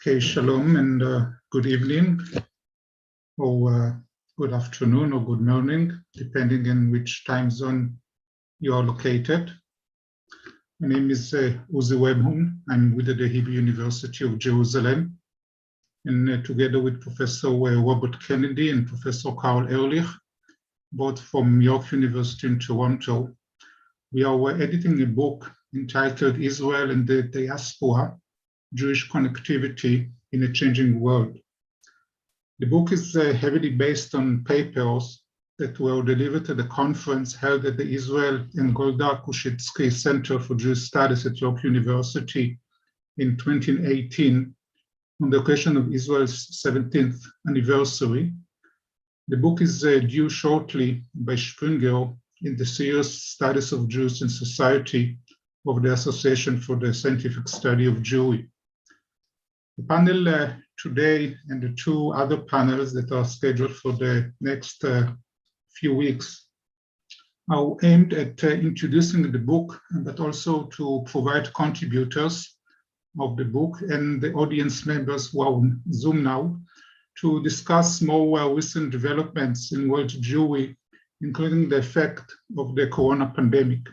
Okay, shalom and good evening, or good afternoon, or good morning, depending on which time zone you are located. My name is Uzi Rehbun. I'm with the Hebrew University of Jerusalem, and together with Professor Robert Kennedy and Professor Carl Ehrlich, both from York University in Toronto, we are editing a book entitled Israel and the Diaspora, Jewish Connectivity in a Changing World. The book is heavily based on papers that were delivered at a conference held at the Israel and Golda Kushitsky Center for Jewish Studies at York University in 2018 on the occasion of Israel's 17th anniversary. The book is due shortly by Springer in the series Studies of Jews in Society of the Association for the Scientific Study of Jewry. The panel today and the two other panels that are scheduled for the next few weeks are aimed at introducing the book, but also to provide contributors of the book and the audience members who are on Zoom now to discuss more recent developments in world Jewry, including the effect of the corona pandemic.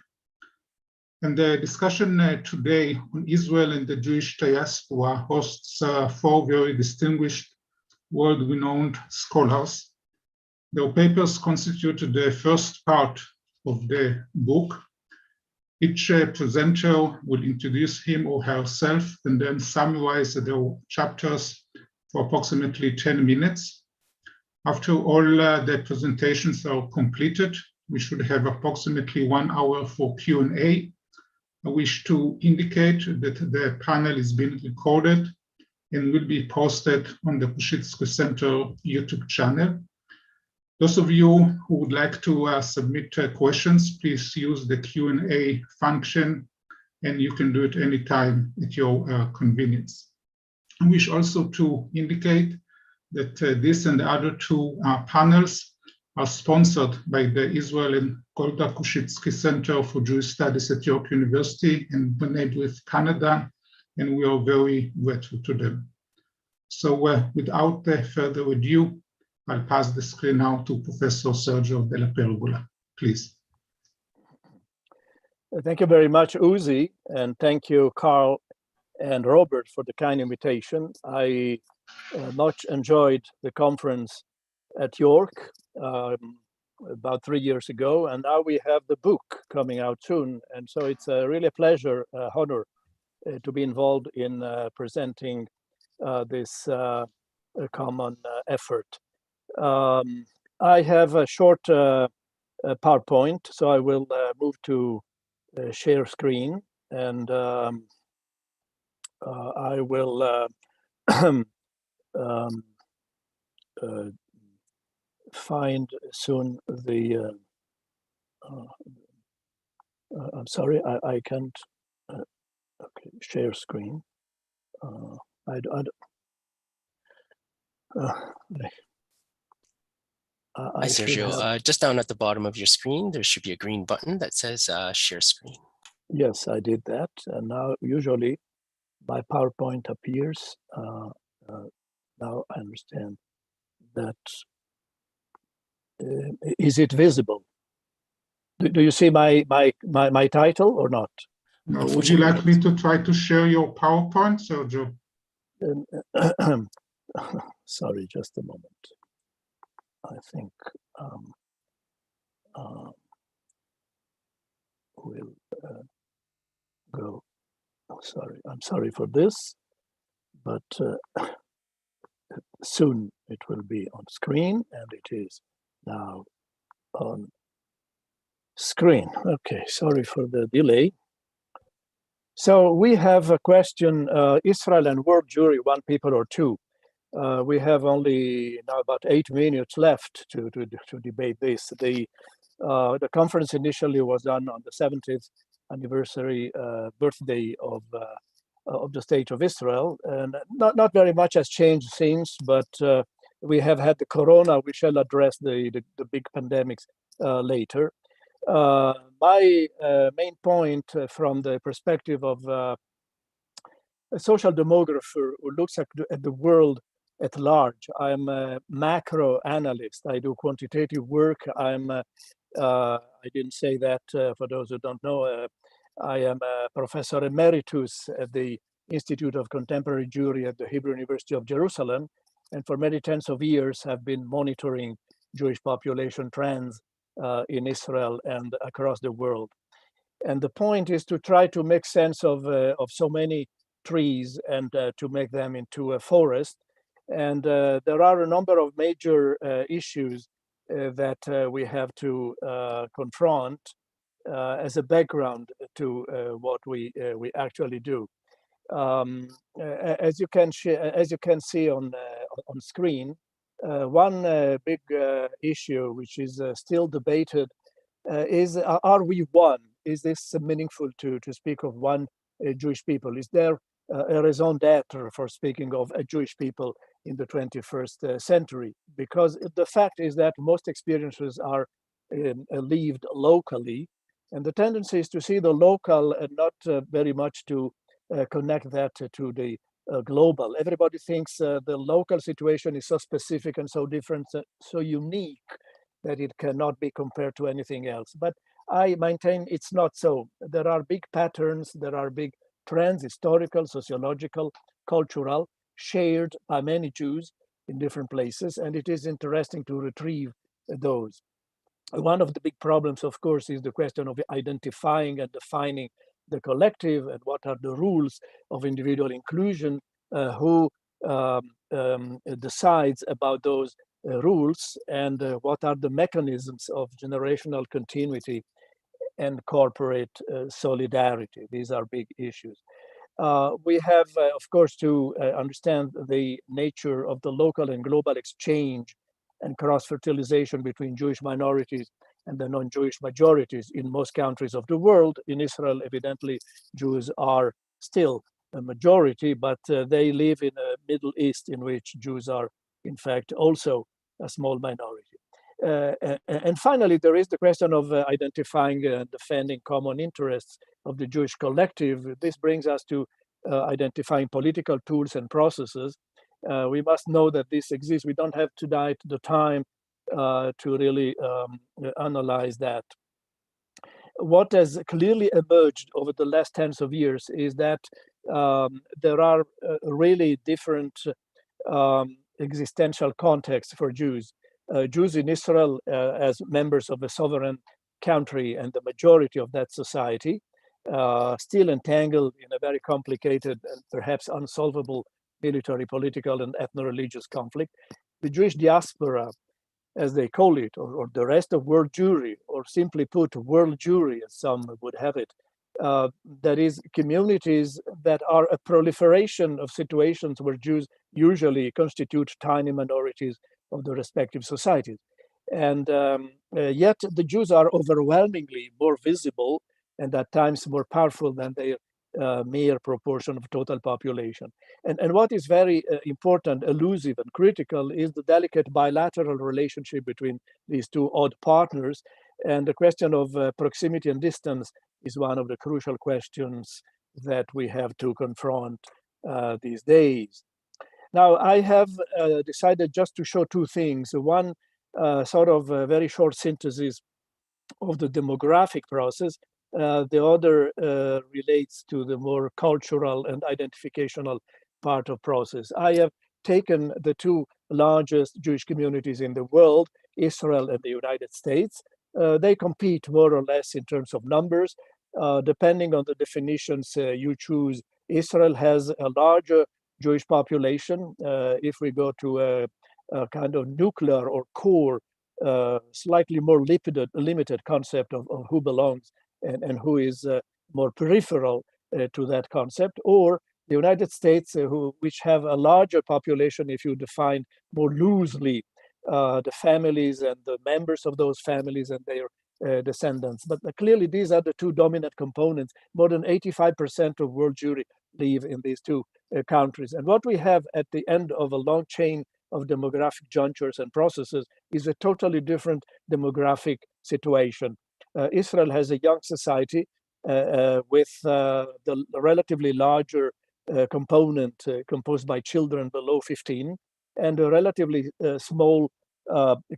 And the discussion today on Israel and the Jewish diaspora hosts four very distinguished, world-renowned scholars. Their papers constitute the first part of the book. Each presenter will introduce him or herself and then summarize their chapters for approximately 10 minutes. After all the presentations are completed, we should have approximately 1 hour for Q&A. I wish to indicate that the panel is being recorded and will be posted on the Kushitsky Center YouTube channel. Those of you who would like to submit questions, please use the Q&A function, and you can do it anytime at your convenience. I wish also to indicate that this and the other two panels are sponsored by the Israel and Golda Kushitsky Center for Jewish Studies at York University and partnered with Canada, and we are very grateful to them. So without further ado, I'll pass the screen now to Professor Sergio DellaPergola, please. Thank you very much, Uzi, and thank you, Carl and Robert, for the kind invitation. I much enjoyed the conference at York about 3 years ago, and now we have the book coming out soon, and so it's really a pleasure, honor to be involved in presenting this common effort. I have a short PowerPoint, so I will move to share screen, and I will find soon the I'm sorry, I can't okay, share screen. Hi Sergio, just down at the bottom of your screen there should be a green button that says share screen. Yes, I did that, and now usually my PowerPoint appears. Now I understand that. Is it visible? Do you see my title or not? No, would you like me to try to share your PowerPoint, Sergio? Sorry, just a moment. I think we'll go. Oh, sorry, I'm sorry for this, but soon it will be on screen, and it is now on screen. Okay, sorry for the delay. So we have a question, Israel and world Jewry, one people or two. We have only now about 8 minutes left to debate this. The conference initially was done on the 70th anniversary birthday of the State of Israel, and not very much has changed since, but we have had the corona. We shall address the big pandemics later. My main point from the perspective of a social demographer who looks at the world at large. I'm a macro analyst. I do quantitative work. I didn't say that for those who don't know. I am a professor emeritus at the Institute of Contemporary Jewry at the Hebrew University of Jerusalem, and for many tens of years have been monitoring Jewish population trends in Israel and across the world. And the point is to try to make sense of so many trees and to make them into a forest. And there are a number of major issues that we have to confront as a background to what we actually do. As you can see on screen, one big issue which is still debated is, are we one? Is this meaningful to speak of one Jewish people? Is there a raison d'etre for speaking of a Jewish people in the 21st century? Because the fact is that most experiences are lived locally, and the tendency is to see the local and not very much to connect that to the global. Everybody thinks the local situation is so specific and so different, so unique, that it cannot be compared to anything else. But I maintain it's not so. There are big patterns, there are big trends, historical, sociological, cultural, shared by many Jews in different places, and it is interesting to retrieve those. One of the big problems, of course, is the question of identifying and defining the collective and what are the rules of individual inclusion, who decides about those rules, and what are the mechanisms of generational continuity and corporate solidarity. These are big issues. We have, of course, to understand the nature of the local and global exchange and cross-fertilization between Jewish minorities and the non-Jewish majorities in most countries of the world. In Israel, evidently, Jews are still a majority, but they live in a Middle East in which Jews are, in fact, also a small minority. And finally, there is the question of identifying and defending common interests of the Jewish collective. This brings us to identifying political tools and processes. We must know that this exists. We don't have tonight the time to really analyze that. What has clearly emerged over the last tens of years is that there are really different existential contexts for Jews. Jews in Israel as members of a sovereign country and the majority of that society, still entangled in a very complicated and perhaps unsolvable military, political, and ethno-religious conflict. The Jewish diaspora, as they call it, or the rest of world Jewry, or simply put, world Jewry, as some would have it, that is communities that are a proliferation of situations where Jews usually constitute tiny minorities of the respective societies. And yet the Jews are overwhelmingly more visible and at times more powerful than their mere proportion of total population. And what is very important, elusive, and critical is the delicate bilateral relationship between these two odd partners. And the question of proximity and distance is one of the crucial questions that we have to confront these days. Now, I have decided just to show two things. One sort of a very short synthesis of the demographic process. The other relates to the more cultural and identificational part of process. I have taken the two largest Jewish communities in the world, Israel and the United States. They compete more or less in terms of numbers. Depending on the definitions you choose, Israel has a larger Jewish population. If we go to a kind of nuclear or core, slightly more limited concept of who belongs and who is more peripheral to that concept, or the United States, which have a larger population if you define more loosely the families and the members of those families and their descendants. But clearly these are the two dominant components. More than 85% of world Jewry live in these two countries. And what we have at the end of a long chain of demographic junctures and processes is a totally different demographic situation. Israel has a young society with the relatively larger component composed by children below 15, and a relatively small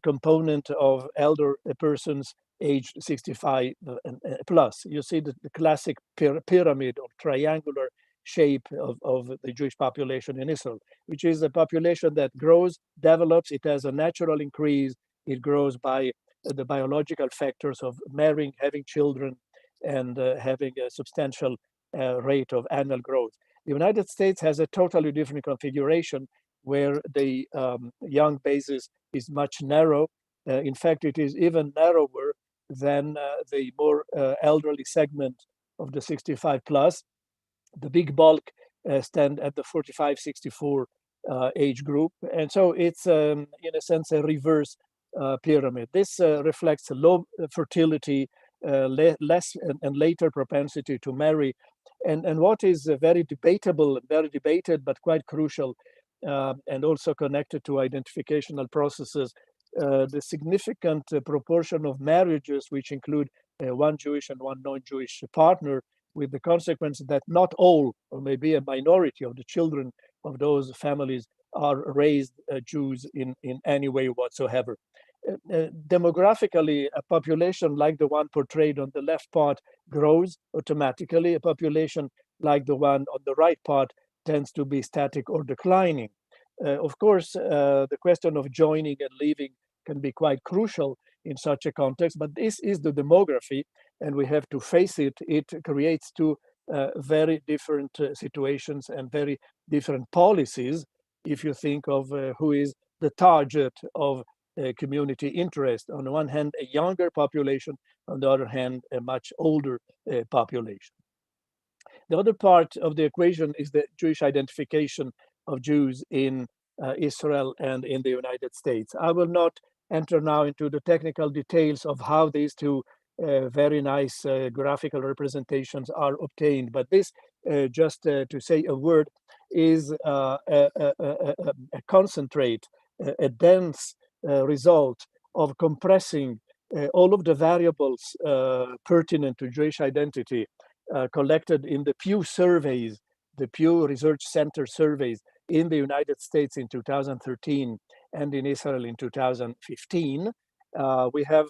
component of elder persons aged 65 and plus. You see the classic pyramid or triangular shape of the Jewish population in Israel, which is a population that grows, develops, it has a natural increase, it grows by the biological factors of marrying, having children, and having a substantial rate of annual growth. The United States has a totally different configuration where the young basis is much narrow. In fact, it is even narrower than the more elderly segment of the 65 plus. The big bulk stand at the 45-64 age group. And so it's, in a sense, a reverse pyramid. This reflects low fertility, less and later propensity to marry. And what is very debatable, very debated, but quite crucial, and also connected to identificational processes, the significant proportion of marriages which include one Jewish and one non-Jewish partner, with the consequence that not all, or maybe a minority of the children of those families are raised Jews in any way whatsoever. Demographically, a population like the one portrayed on the left part grows automatically. A population like the one on the right part tends to be static or declining. Of course, the question of joining and leaving can be quite crucial in such a context, but this is the demography, and we have to face it. It creates two very different situations and very different policies if you think of who is the target of community interest. On the one hand, a younger population, on the other hand, a much older population. The other part of the equation is the Jewish identification of Jews in Israel and in the United States. I will not enter now into the technical details of how these two very nice graphical representations are obtained, but this, just to say a word, is a concentrate, a dense result of compressing all of the variables pertinent to Jewish identity collected in the Pew surveys, the Pew Research Center surveys in the United States in 2013 and in Israel in 2015. We have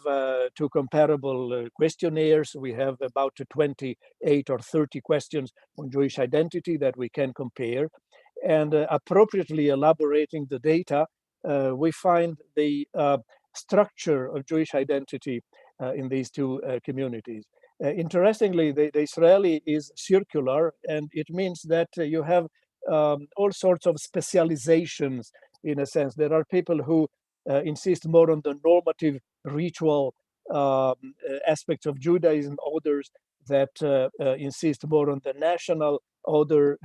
two comparable questionnaires. We have about 28 or 30 questions on Jewish identity that we can compare. And appropriately elaborating the data, we find the structure of Jewish identity in these two communities. Interestingly, the Israeli is circular, and it means that you have all sorts of specializations, in a sense. There are people who insist more on the normative ritual aspects of Judaism, others that insist more on the national, other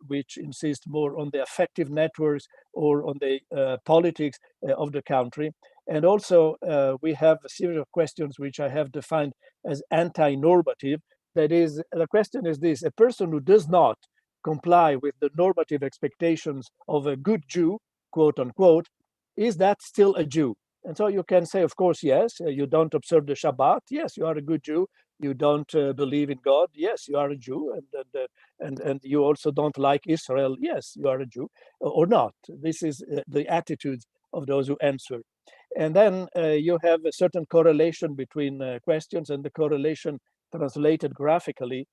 which insist more on the affective networks or on the politics of the country. And also we have a series of questions which I have defined as anti-normative. That is, the question is this: a person who does not comply with the normative expectations of a good Jew, quote unquote, is that still a Jew? And so you can say, of course, yes, you don't observe the Shabbat. Yes, you are a good Jew. You don't believe in God. Yes, you are a Jew. And you also don't like Israel. Yes, you are a Jew, or not. This is the attitudes of those who answer. And then you have a certain correlation between questions, and the correlation translated graphically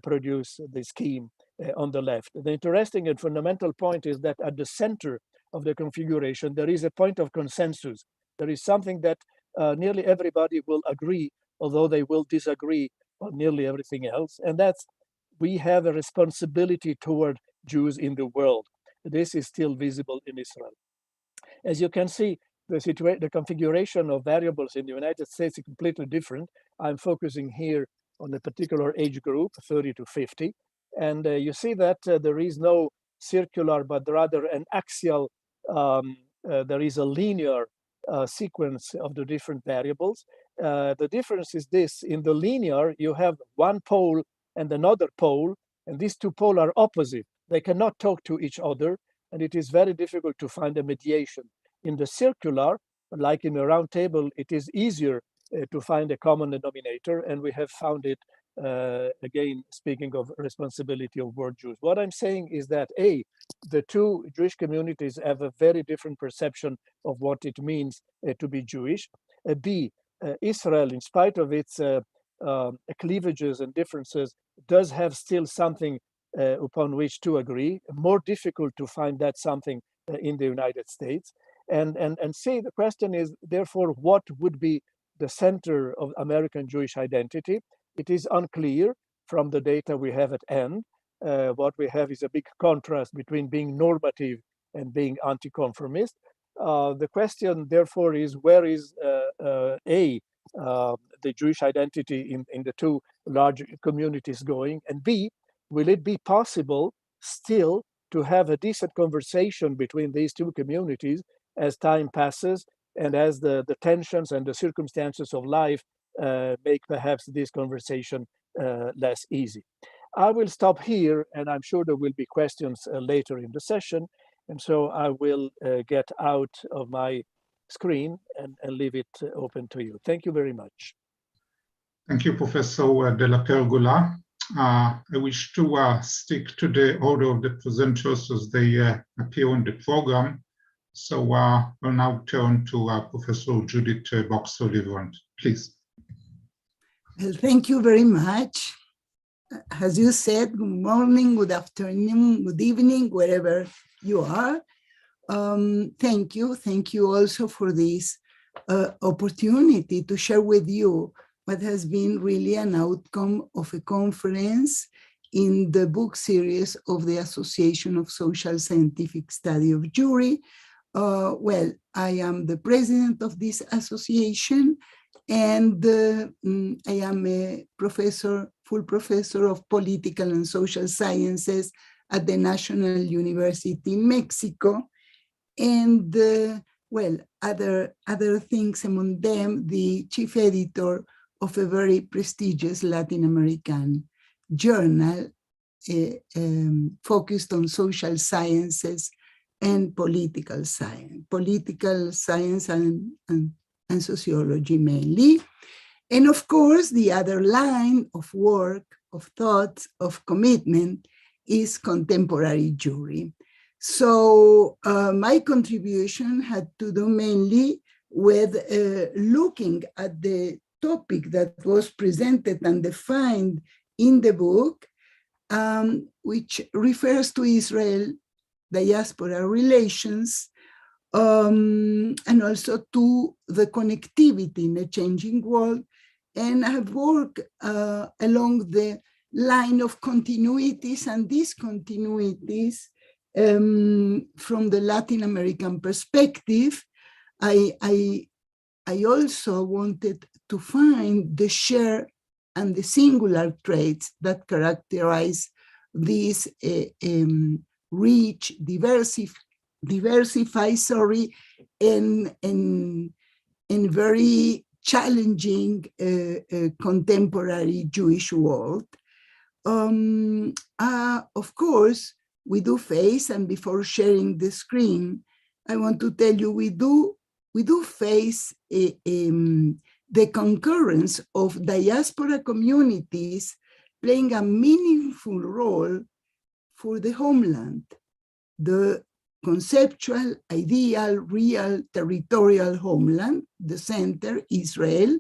produce the scheme on the left. The interesting and fundamental point is that at the center of the configuration, there is a point of consensus. There is something that nearly everybody will agree, although they will disagree on nearly everything else. And that's, we have a responsibility toward Jews in the world. This is still visible in Israel. As you can see, the configuration of variables in the United States is completely different. I'm focusing here on a particular age group, 30 to 50. And you see that there is no circular, but rather an axial, there is a linear sequence of the different variables. The difference is this: in the linear, you have one pole and another pole, and these two poles are opposite. They cannot talk to each other, and it is very difficult to find a mediation. In the circular, like in a round table, it is easier to find a common denominator, and we have found it again, speaking of responsibility of world Jews. What I'm saying is that A, the two Jewish communities have a very different perception of what it means to be Jewish. B, Israel, in spite of its cleavages and differences, does have still something upon which to agree. More difficult to find that something in the United States. And C, the question is, therefore, what would be the center of American Jewish identity? It is unclear from the data we have at hand. What we have is a big contrast between being normative and being anti-conformist. The question, therefore, is where is the Jewish identity in the two large communities going? And B, will it be possible still to have a decent conversation between these two communities as time passes and as the tensions and the circumstances of life make perhaps this conversation less easy? I will stop here, and I'm sure there will be questions later in the session. And so I will get out of my screen and leave it open to you. Thank you very much. Thank you, Professor DellaPergola. I wish to stick to the order of the presenters as they appear on the program. So I'll now turn to Professor Judit Bokser Liwerant, please. Well, thank you very much. As you said, good morning, good afternoon, good evening, wherever you are. Thank you also for this opportunity to share with you what has been really an outcome of a conference in the book series of the Association of Social Scientific Study of Jewry. Well, I am the president of this association, and I am a full professor of political and social sciences at the National University in Mexico. And well, other things among them, the chief editor of a very prestigious Latin American journal focused on social sciences and political science and sociology mainly. And of course, the other line of work, of thought, of commitment is contemporary Jewry. So my contribution had to do mainly with looking at the topic that was presented and defined in the book, which refers to Israel-Diaspora relations, and also to the connectivity in a changing world. And I have worked along the line of continuities and discontinuities from the Latin American perspective. I also wanted to find the shared and the singular traits that characterize these rich, diversified, and very challenging contemporary Jewish world. Of course, we do face, and before sharing the screen, I want to tell you we do face the concurrence of diaspora communities playing a meaningful role for the homeland, the conceptual, ideal, real, territorial homeland, the center, Israel,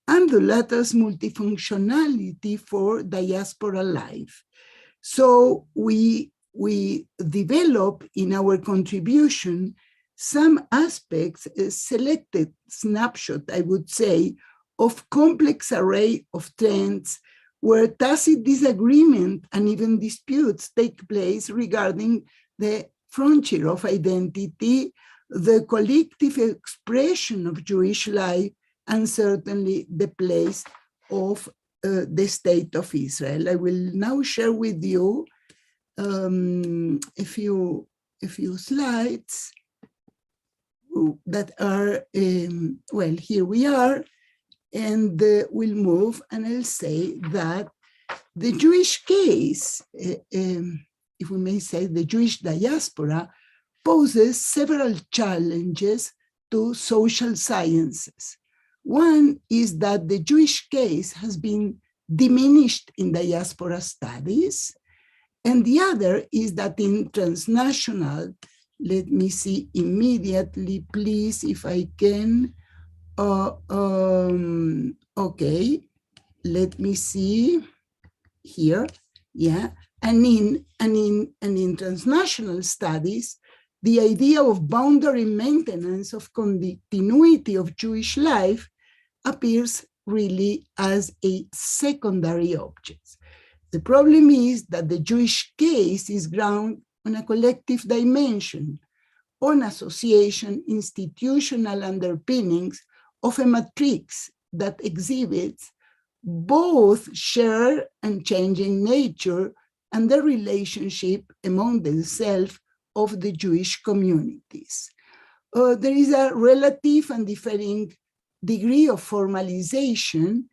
and the latter's multifunctionality for diaspora life. So we develop in our contribution some aspects, a selected snapshot, I would say, of complex array of trends where tacit disagreement and even disputes take place regarding the frontier of identity, the collective expression of Jewish life, and certainly the place of the state of Israel. I will now share with you a few slides that are, well, here we are, and we'll move, and I'll say that the Jewish case, if we may say, the Jewish diaspora poses several challenges to social sciences. One is that the Jewish case has been diminished in diaspora studies. And the other is that in transnational, let me see immediately, please, if I can. Okay, let me see here. Yeah, and in transnational studies, the idea of boundary maintenance of continuity of Jewish life appears really as a secondary object. The problem is that the Jewish case is grounded on a collective dimension, on association, institutional underpinnings of a matrix that exhibits both shared and changing nature and the relationship among themselves of the Jewish communities. There is a relative and differing degree of formalization,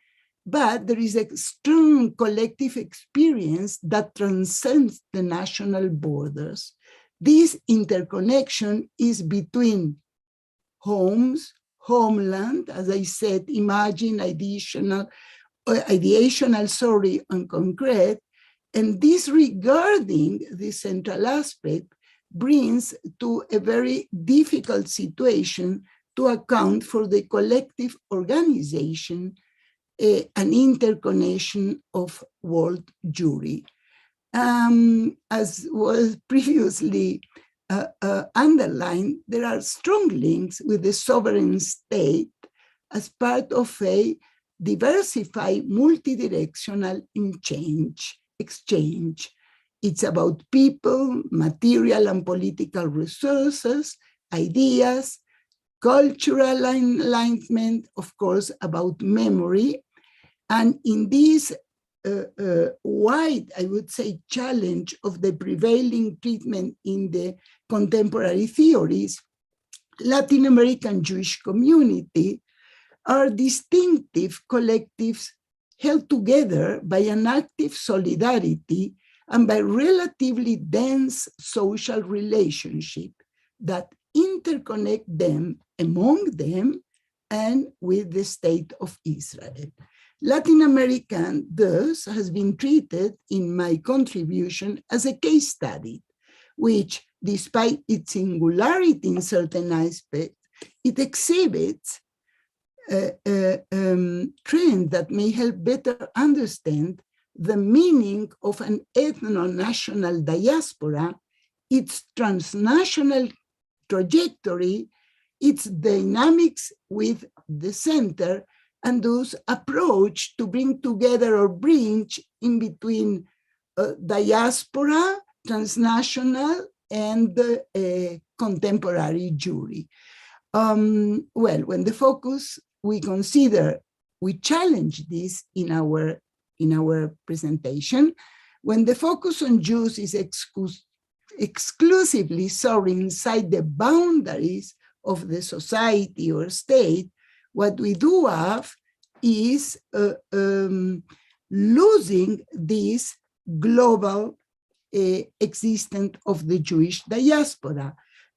but there is a strong collective experience that transcends the national borders. This interconnection is between homes, homeland, as I said, ideational, and concrete, and disregarding the central aspect brings to a very difficult situation to account for the collective organization and interconnection of world Jewry. As was previously underlined, there are strong links with the sovereign state as part of a diversified, multidirectional exchange. It's about people, material and political resources, ideas, cultural alignment, of course, about memory. And in this wide, I would say, challenge of the prevailing treatment in the contemporary theories, Latin American Jewish community are distinctive collectives held together by an active solidarity and by relatively dense social relationship that interconnect them among them and with the state of Israel. Latin American, thus, has been treated in my contribution as a case study, which, despite its singularity in certain aspects, it exhibits a trend that may help better understand the meaning of an ethno-national diaspora, its transnational trajectory, its dynamics with the center, and those approach to bring together or bridge in between diaspora, transnational, and contemporary Jewry. Well, when the focus we consider, we challenge this in our presentation, when the focus on Jews is exclusively soaring inside the boundaries of the society or state, what we do have is losing this global existence of the Jewish diaspora.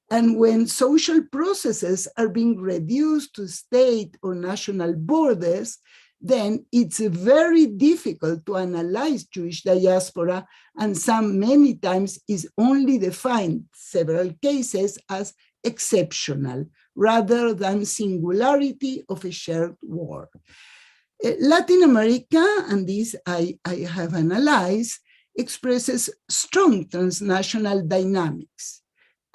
And when social processes are being reduced to state or national borders, then it's very difficult to analyze Jewish diaspora, and many times is only defined, several cases, as exceptional, rather than singularity of a shared war. Latin America, and this I have analyzed, expresses strong transnational dynamics.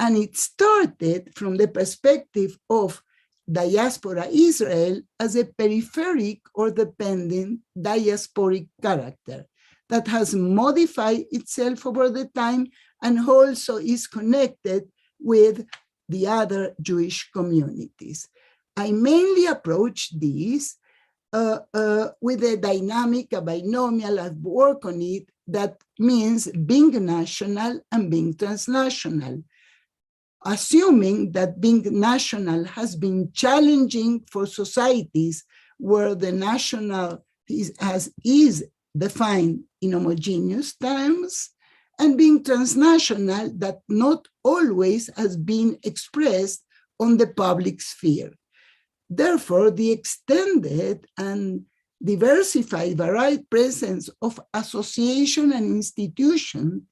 And it started from the perspective of diaspora Israel as a peripheric or dependent diasporic character that has modified itself over the time and also is connected with the other Jewish communities. I mainly approach this with a dynamic, a binomial, I've worked on it, that means being national and being transnational. Assuming that being national has been challenging for societies where the national is defined in homogeneous terms, and being transnational that not always has been expressed on the public sphere. Therefore, the extended and diversified, varied presence of association and institution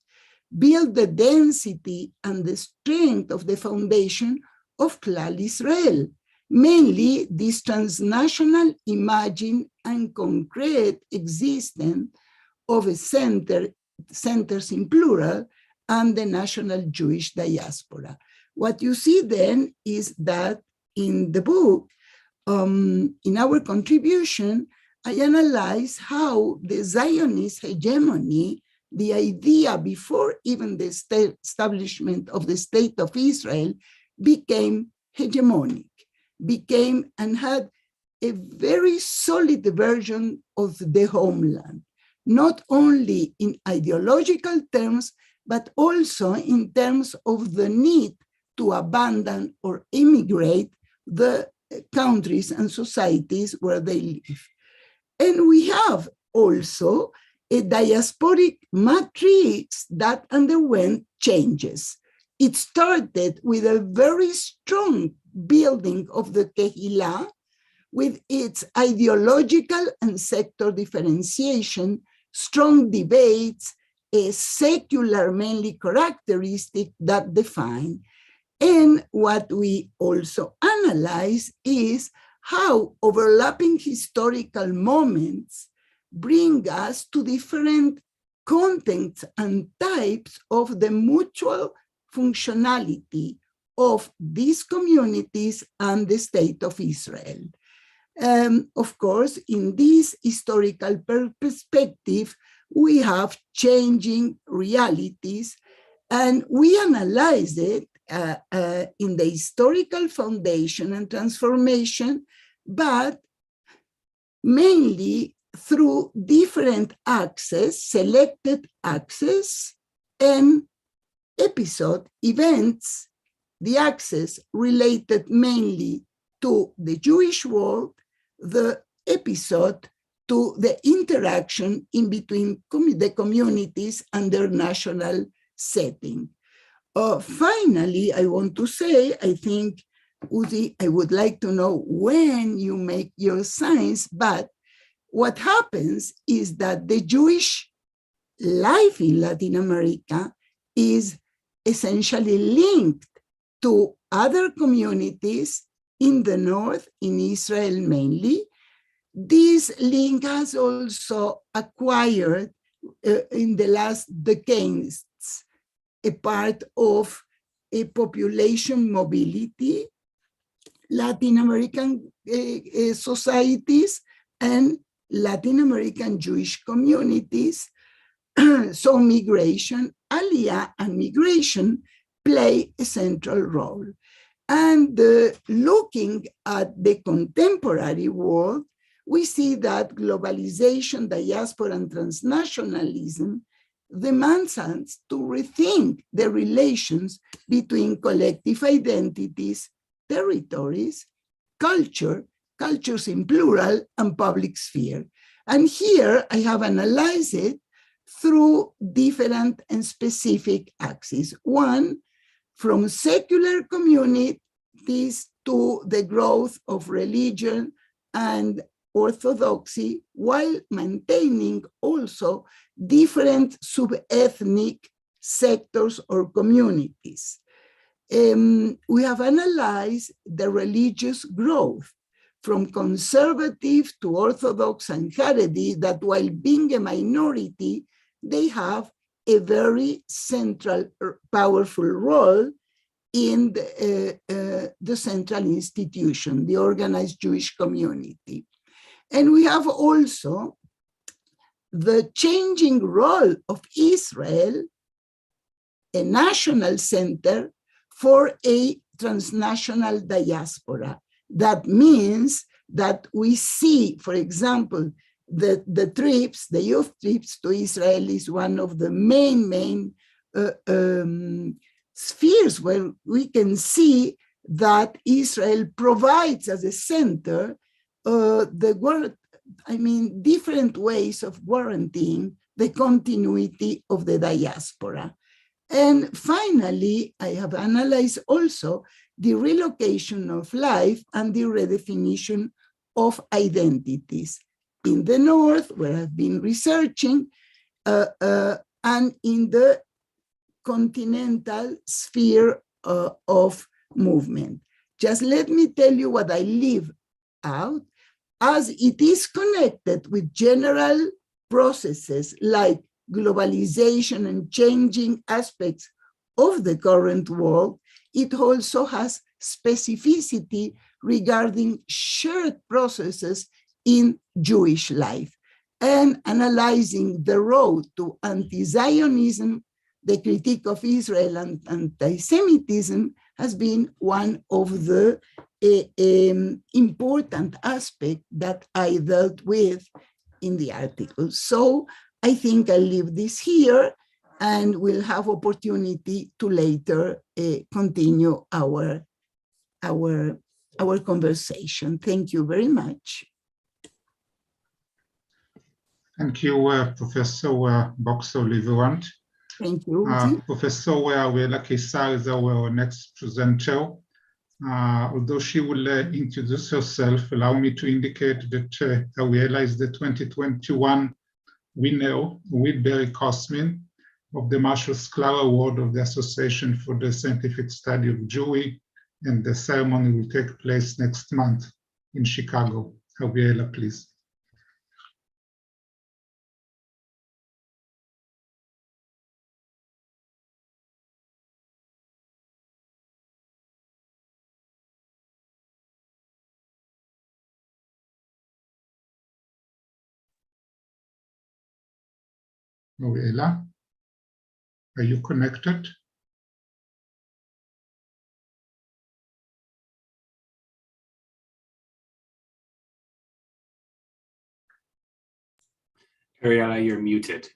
build the density and the strength of the foundation of Klal Israel, mainly this transnational imagined and concrete existence of a centers in plural and the national Jewish diaspora. What you see then is that in the book, in our contribution, I analyze how the Zionist hegemony, the idea before even the establishment of the State of Israel, became hegemonic, became and had a very solid version of the homeland, not only in ideological terms, but also in terms of the need to abandon or immigrate the countries and societies where they live. And we have also a diasporic matrix that underwent changes. It started with a very strong building of the Kehillah, with its ideological and sector differentiation, strong debates, a secular mainly characteristic that define. And what we also analyze is how overlapping historical moments bring us to different contents and types of the mutual functionality of these communities and the State of Israel. Of course, in this historical perspective, we have changing realities, and we analyze it in the historical foundation and transformation, but mainly through different axes, selected axes, and episode events, the axis related mainly to the Jewish world, the episode to the interaction in between the communities and their national setting. Finally, I want to say, I think, Uzi, I would like to know when you make your signs, but what happens is that the Jewish life in Latin America is essentially linked to other communities in the north, in Israel mainly. This link has also acquired in the last decades a part of a population mobility, Latin American societies and Latin American Jewish communities. So migration, aliyah and migration play a central role. And looking at the contemporary world, we see that globalization, diaspora, and transnationalism demands us to rethink the relations between collective identities, territories, cultures in plural, and public sphere. And here I have analyzed it through different and specific axes. One, from secular communities to the growth of religion and orthodoxy, while maintaining also different sub-ethnic sectors or communities. We have analyzed the religious growth from conservative to Orthodox and Haredi, that while being a minority, they have a very central, powerful role in the central institution, the organized Jewish community. And we have also the changing role of Israel, a national center for a transnational diaspora. That means that we see, for example, the trips, the youth trips to Israel is one of the main spheres where we can see that Israel provides as a center different ways of guaranteeing the continuity of the diaspora. And finally, I have analyzed also the relocation of life and the redefinition of identities. in the north, where I've been researching, and in the continental sphere of movement. Just let me tell you what I leave out, as it is connected with general processes like globalization and changing aspects of the current world. It also has specificity regarding shared processes in Jewish life, and analyzing the road to anti-Zionism, the critique of Israel and anti-Semitism has been one of the important aspects that I dealt with in the article. So I think I'll leave this here, and we'll have opportunity to later continue our conversation. Thank you very much. Thank you, Professor Bokser Liwerant. Thank you, Uzi. Professor Ariela Keysar is our next presenter. Although she will introduce herself, allow me to indicate that Ariela is the 2021 winner with Barry Kosmin of the Marshall Sklar Award of the Association for the Scientific Study of Jewry, and the ceremony will take place next month in Chicago. Ariela, please. Ariela, are you connected? Ariela, you're muted.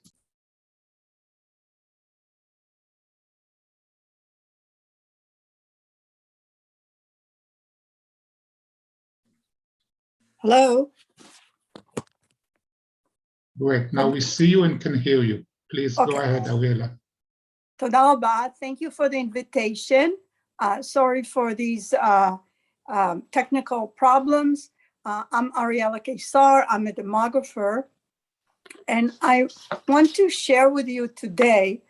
Hello. Great, now we see you and can hear you. Please go ahead, Ariela. תודה רבה. Thank you for the invitation. Sorry for these technical problems. I'm Ariela Keysar. I'm a demographer. And I want to share with you today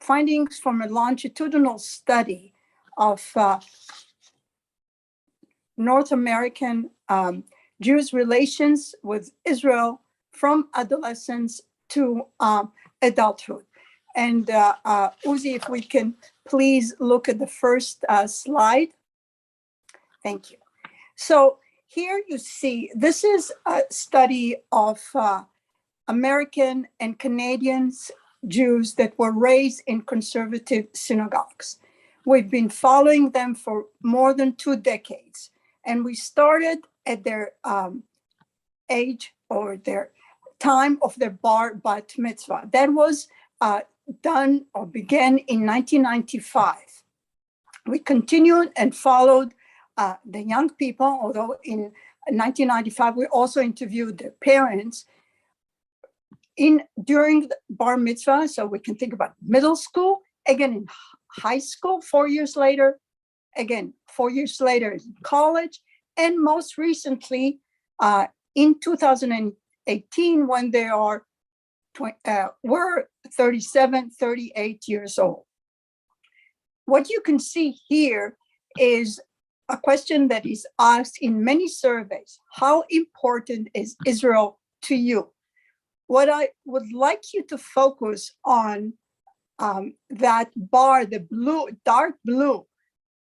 findings from a longitudinal study of North American Jews' relations with Israel from adolescence to adulthood. And Uzi, if we can please look at the first slide. Thank you. So here you see, this is a study of American and Canadian Jews that were raised in conservative synagogues. We've been following them for more than 2 decades. And we started at their age or their time of their bar bat mitzvah. That was done or began in 1995. We continued and followed the young people, although in 1995, we also interviewed their parents during the bar mitzvah. So we can think about middle school, again in high school, 4 years later, again, 4 years later in college, and most recently in 2018 when they were 37, 38 years old. What you can see here is a question that is asked in many surveys. How important is Israel to you? What I would like you to focus on that bar, the blue, dark blue,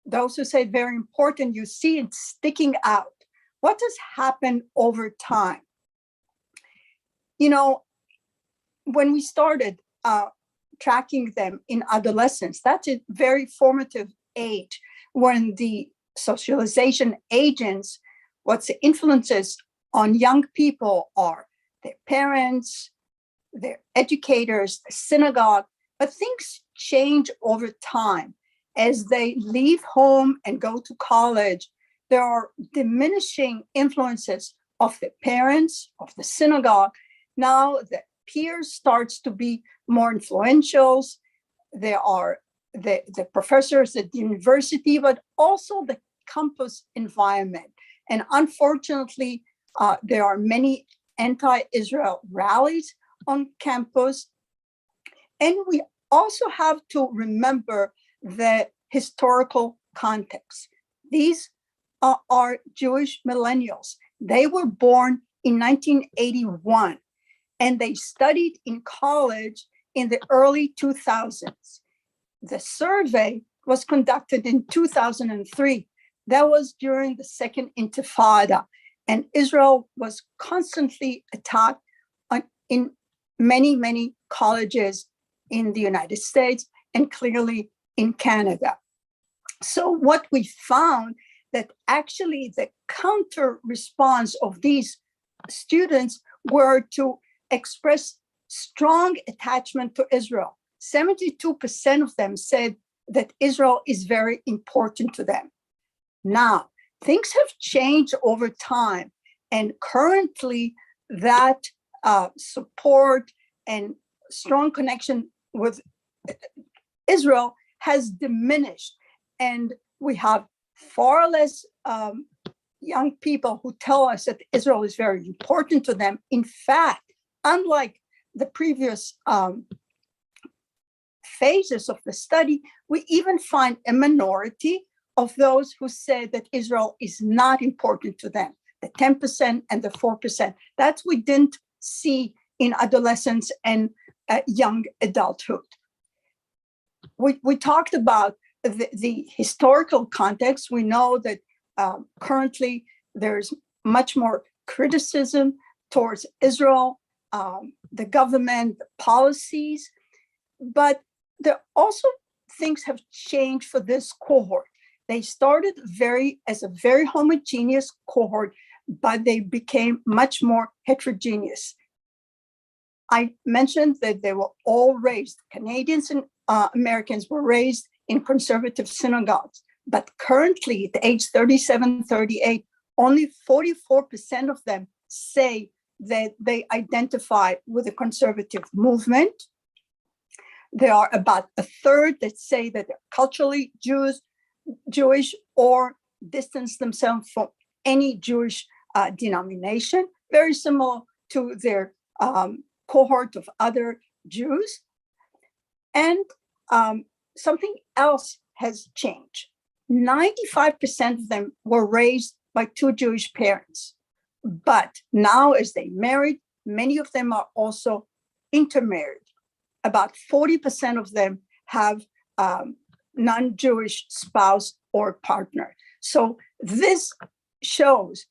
those who say very important, you see it sticking out. What has happened over time? You know, when we started tracking them in adolescence, that's a very formative age when the socialization agents, what's the influences on young people are their parents, their educators, the synagogue, but things change over time. As they leave home and go to college, there are diminishing influences of the parents, of the synagogue. Now the peers starts to be more influential. There are the professors at the university, but also the campus environment. And unfortunately, There are many anti-Israel rallies on campus. And we also have to remember the historical context. These are Jewish millennials. They were born in 1981, and they studied in college in the early 2000s. The survey was conducted in 2003. That was during the Second Intifada, and Israel was constantly attacked in many, many colleges in the United States and clearly in Canada. So what we found that actually the counter response of these students were to express strong attachment to Israel. 72% of them said that Israel is very important to them. Now, things have changed over time, and currently that support and strong connection with Israel has diminished, and we have far less young people who tell us that Israel is very important to them. In fact, unlike the previous phases of the study, we even find a minority of those who say that Israel is not important to them, the 10% and the 4%. That we didn't see in adolescence and young adulthood. We talked about the historical context. We know that currently there's much more criticism towards Israel, the government, the policies, but there also things have changed for this cohort. They started as a very homogeneous cohort, but they became much more heterogeneous. I mentioned that they were all raised, Canadians and Americans were raised in conservative synagogues, but currently at the age 37, 38, only 44% of them say that they identify with the conservative movement. There are about a third that say that they're culturally Jewish or distance themselves from any Jewish denomination, very similar to their cohort of other Jews. And something else has changed. 95% of them were raised by two Jewish parents. But now as they married, many of them are also intermarried. About 40% of them have non-Jewish spouse or partner. So this shows,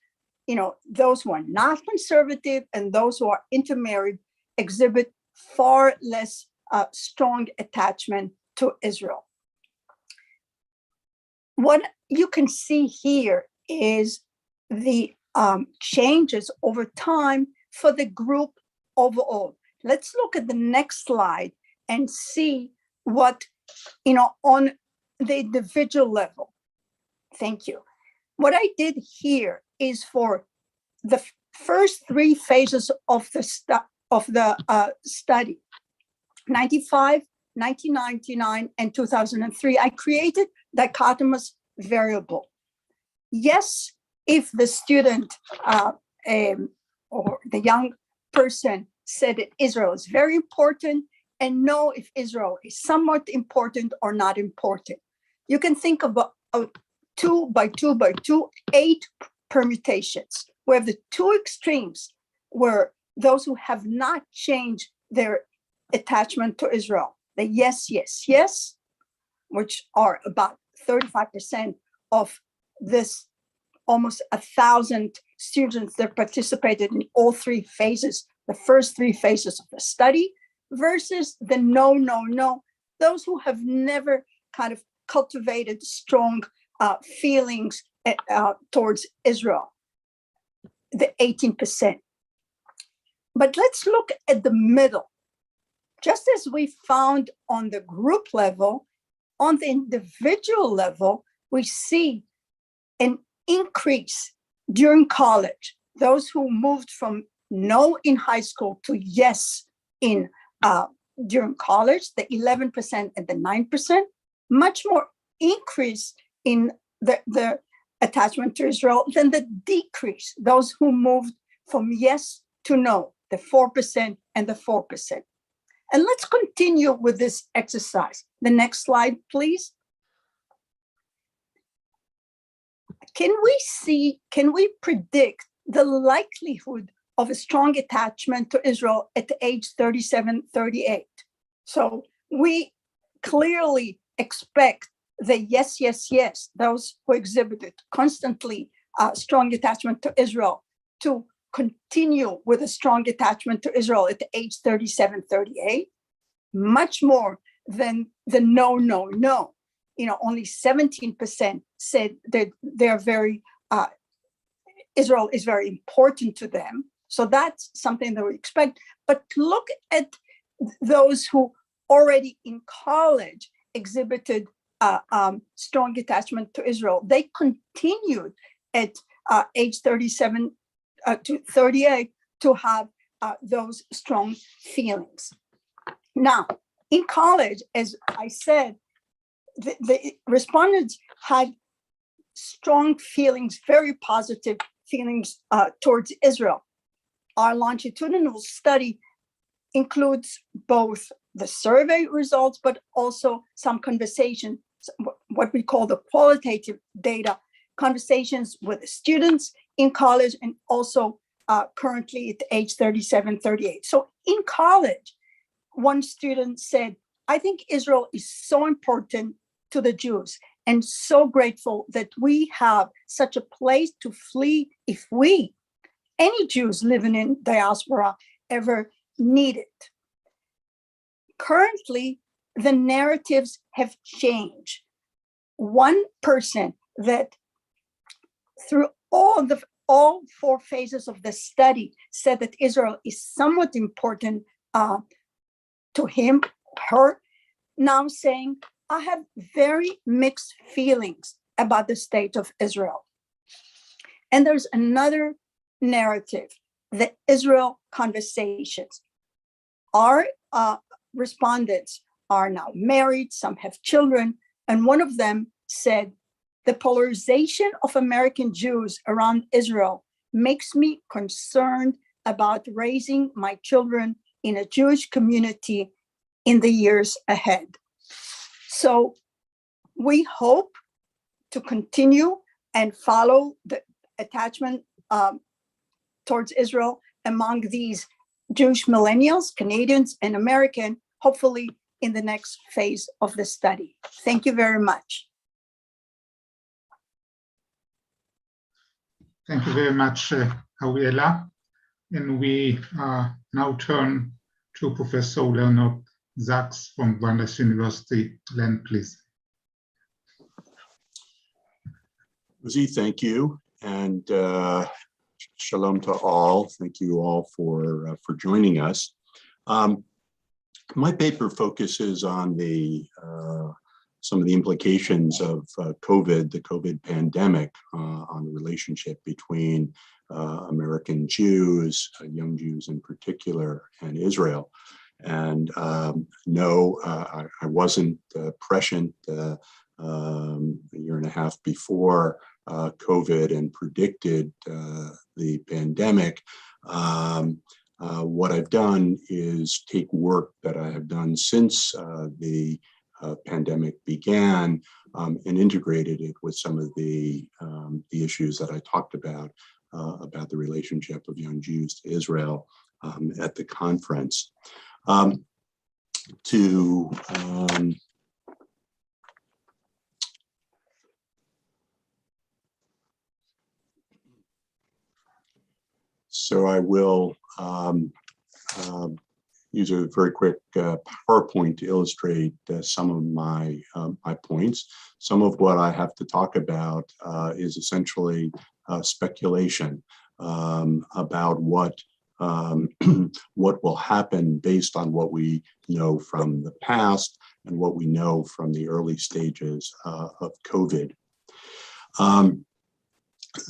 those who are not conservative and those who are intermarried exhibit far less strong attachment to Israel. What you can see here is the changes over time for the group overall. Let's look at the next slide and see what, on the individual level. Thank you. What I did here is for the first three phases of the study, 95, 1999, and 2003, I created dichotomous variable. Yes, if the student or the young person said that Israel is very important, and no, if Israel is somewhat important or not important. You can think of 2 by 2 by 2, 8 permutations, where the two extremes were those who have not changed their attachment to Israel. The yes, yes, yes, which are about 35% of this almost 1,000 students that participated in all three phases, the first three phases of the study, versus the no, no, no, those who have never kind of cultivated strong feelings towards Israel, the 18%. But let's look at the middle. Just as we found on the group level, on the individual level, we see an increase during college. Those who moved from no in high school to yes in during college, the 11% and the 9%, much more increase in the attachment to Israel than the decrease, those who moved from yes to no, the 4% and the 4%. And let's continue with this exercise. The next slide, please. Can we predict the likelihood of a strong attachment to Israel at the age 37, 38? So we clearly expect the yes, yes, yes, those who exhibited constantly strong attachment to Israel to continue with a strong attachment to Israel at the age 37, 38, much more than the no, no, no. Only 17% said that they're very, Israel is very important to them. So that's something that we expect. But look at those who already in college exhibited strong attachment to Israel. They continued at age 37 to 38 to have those strong feelings. Now, in college, as I said, the respondents had strong feelings, very positive feelings towards Israel. Our longitudinal study includes both the survey results, but also some conversations, what we call the qualitative data, conversations with the students in college and also currently at age 37, 38. So in college, one student said, I think Israel is so important to the Jews and so grateful that we have such a place to flee if any Jews living in diaspora, ever need it. Currently, the narratives have changed. One person that through all 4 phases of the study said that Israel is somewhat important to him, her, now saying, I have very mixed feelings about the state of Israel. And there's another narrative, the Israel conversations. Our respondents are now married, some have children, and one of them said, the polarization of American Jews around Israel makes me concerned about raising my children in a Jewish community in the years ahead. So we hope to continue and follow the attachment towards Israel among these Jewish millennials, Canadians, and American, hopefully in the next phase of the study. Thank you very much. Thank you very much, Ariela. And we now turn to Professor Leonard Sachs from Brandeis University. Len, please. Uzi, thank you. And shalom to all. Thank you all for joining us. My paper focuses on some of the implications of COVID, the COVID pandemic, on the relationship between American Jews, young Jews in particular, and Israel. And no, I wasn't prescient a year and a half before COVID and predicted the pandemic. What I've done is take work that I have done since the pandemic began and integrated it with some of the issues that I talked about the relationship of young Jews to Israel at the conference. So I will use a very quick PowerPoint to illustrate some of my points. Some of what I have to talk about is essentially speculation about what will happen based on what we know from the past and what we know from the early stages of COVID.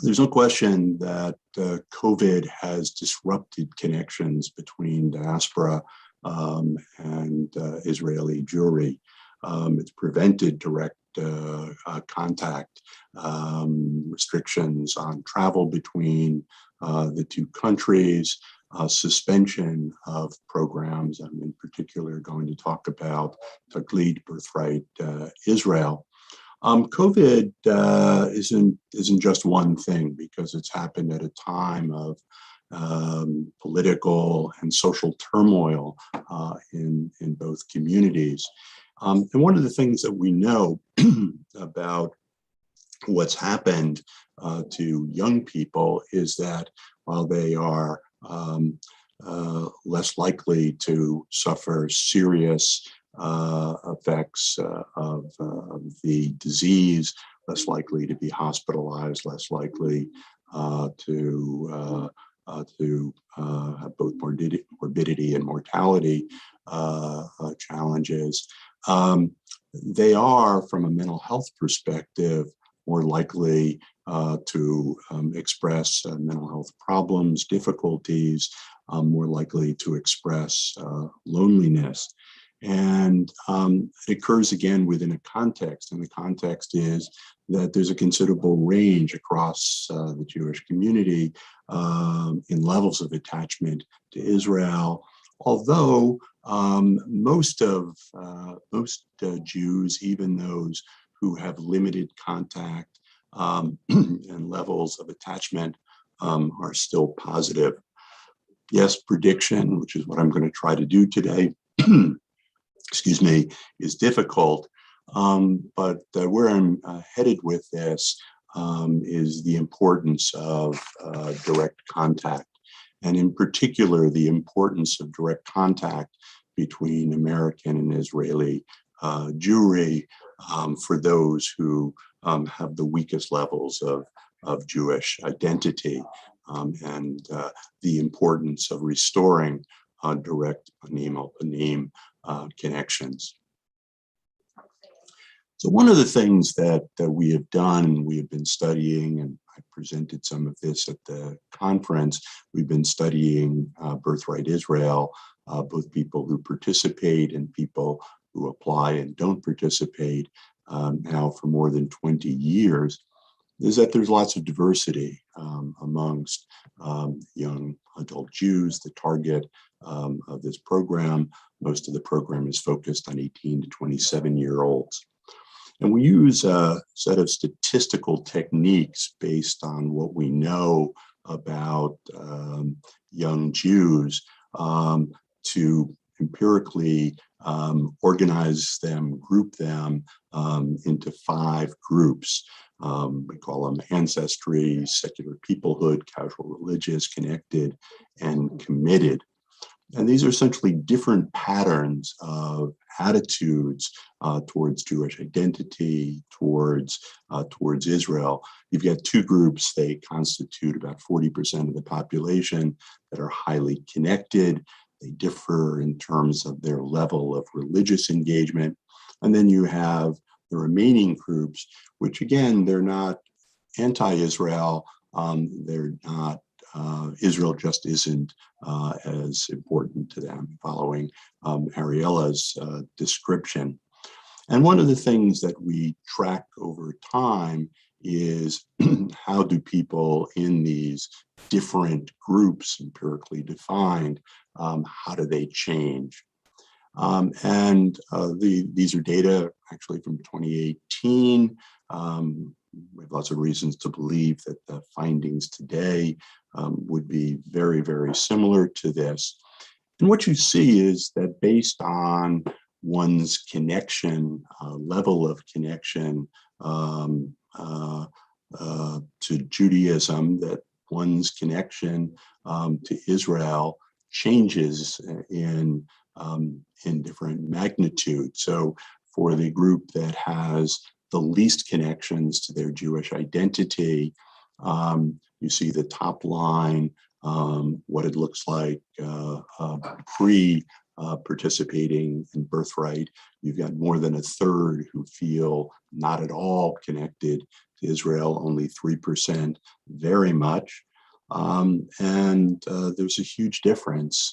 There's no question that COVID has disrupted connections between diaspora and Israeli Jewry. It's prevented direct contact, restrictions on travel between the two countries, suspension of programs. I'm in particular going to talk about Taglit, Birthright Israel. COVID isn't just one thing, because it's happened at a time of political and social turmoil in both communities. And one of the things that we know about what's happened to young people is that while they are less likely to suffer serious effects of the disease, less likely to be hospitalized, less likely to have both morbidity and mortality challenges. They are, from a mental health perspective, more likely to express mental health problems, difficulties, more likely to express loneliness. And it occurs again within a context, and the context is that there's a considerable range across the Jewish community in levels of attachment to Israel. Although most Jews, even those who have limited contact and levels of attachment, are still positive. Yes, prediction, which is what I'm going to try to do today, excuse me, is difficult. But where I'm headed with this is the importance of direct contact, and in particular, the importance of direct contact between American and Israeli Jewry for those who have the weakest levels of Jewish identity, and the importance of restoring direct panim connections. So one of the things that we have done, we have been studying, and I presented some of this at the conference, we've been studying Birthright Israel, both people who participate and people who apply and don't participate now for more than 20 years, is that there's lots of diversity amongst young adult Jews, the target of this program. Most of the program is focused on 18 to 27-year-olds. And we use a set of statistical techniques based on what we know about young Jews to empirically organize them, group them into 5 groups. We call them ancestry, secular peoplehood, casual religious, connected, and committed. And these are essentially different patterns of attitudes towards Jewish identity, towards Israel. You've got 2 groups. They constitute about 40% of the population that are highly connected. They differ in terms of their level of religious engagement. And then you have the remaining groups, which again, they're not anti-Israel. They're not, Israel just isn't as important to them, following Ariela's description. And one of the things that we track over time is how do people in these different groups, empirically defined, how do they change? These are data actually from 2018. We have lots of reasons to believe that the findings today would be very, very similar to this. And what you see is that based on one's connection, level of connection to Judaism, that one's connection to Israel changes in different magnitude. So for the group that has the least connections to their Jewish identity, you see the top line, what it looks like pre-participating in Birthright. You've got more than a third who feel not at all connected to Israel, only 3% very much. There's a huge difference.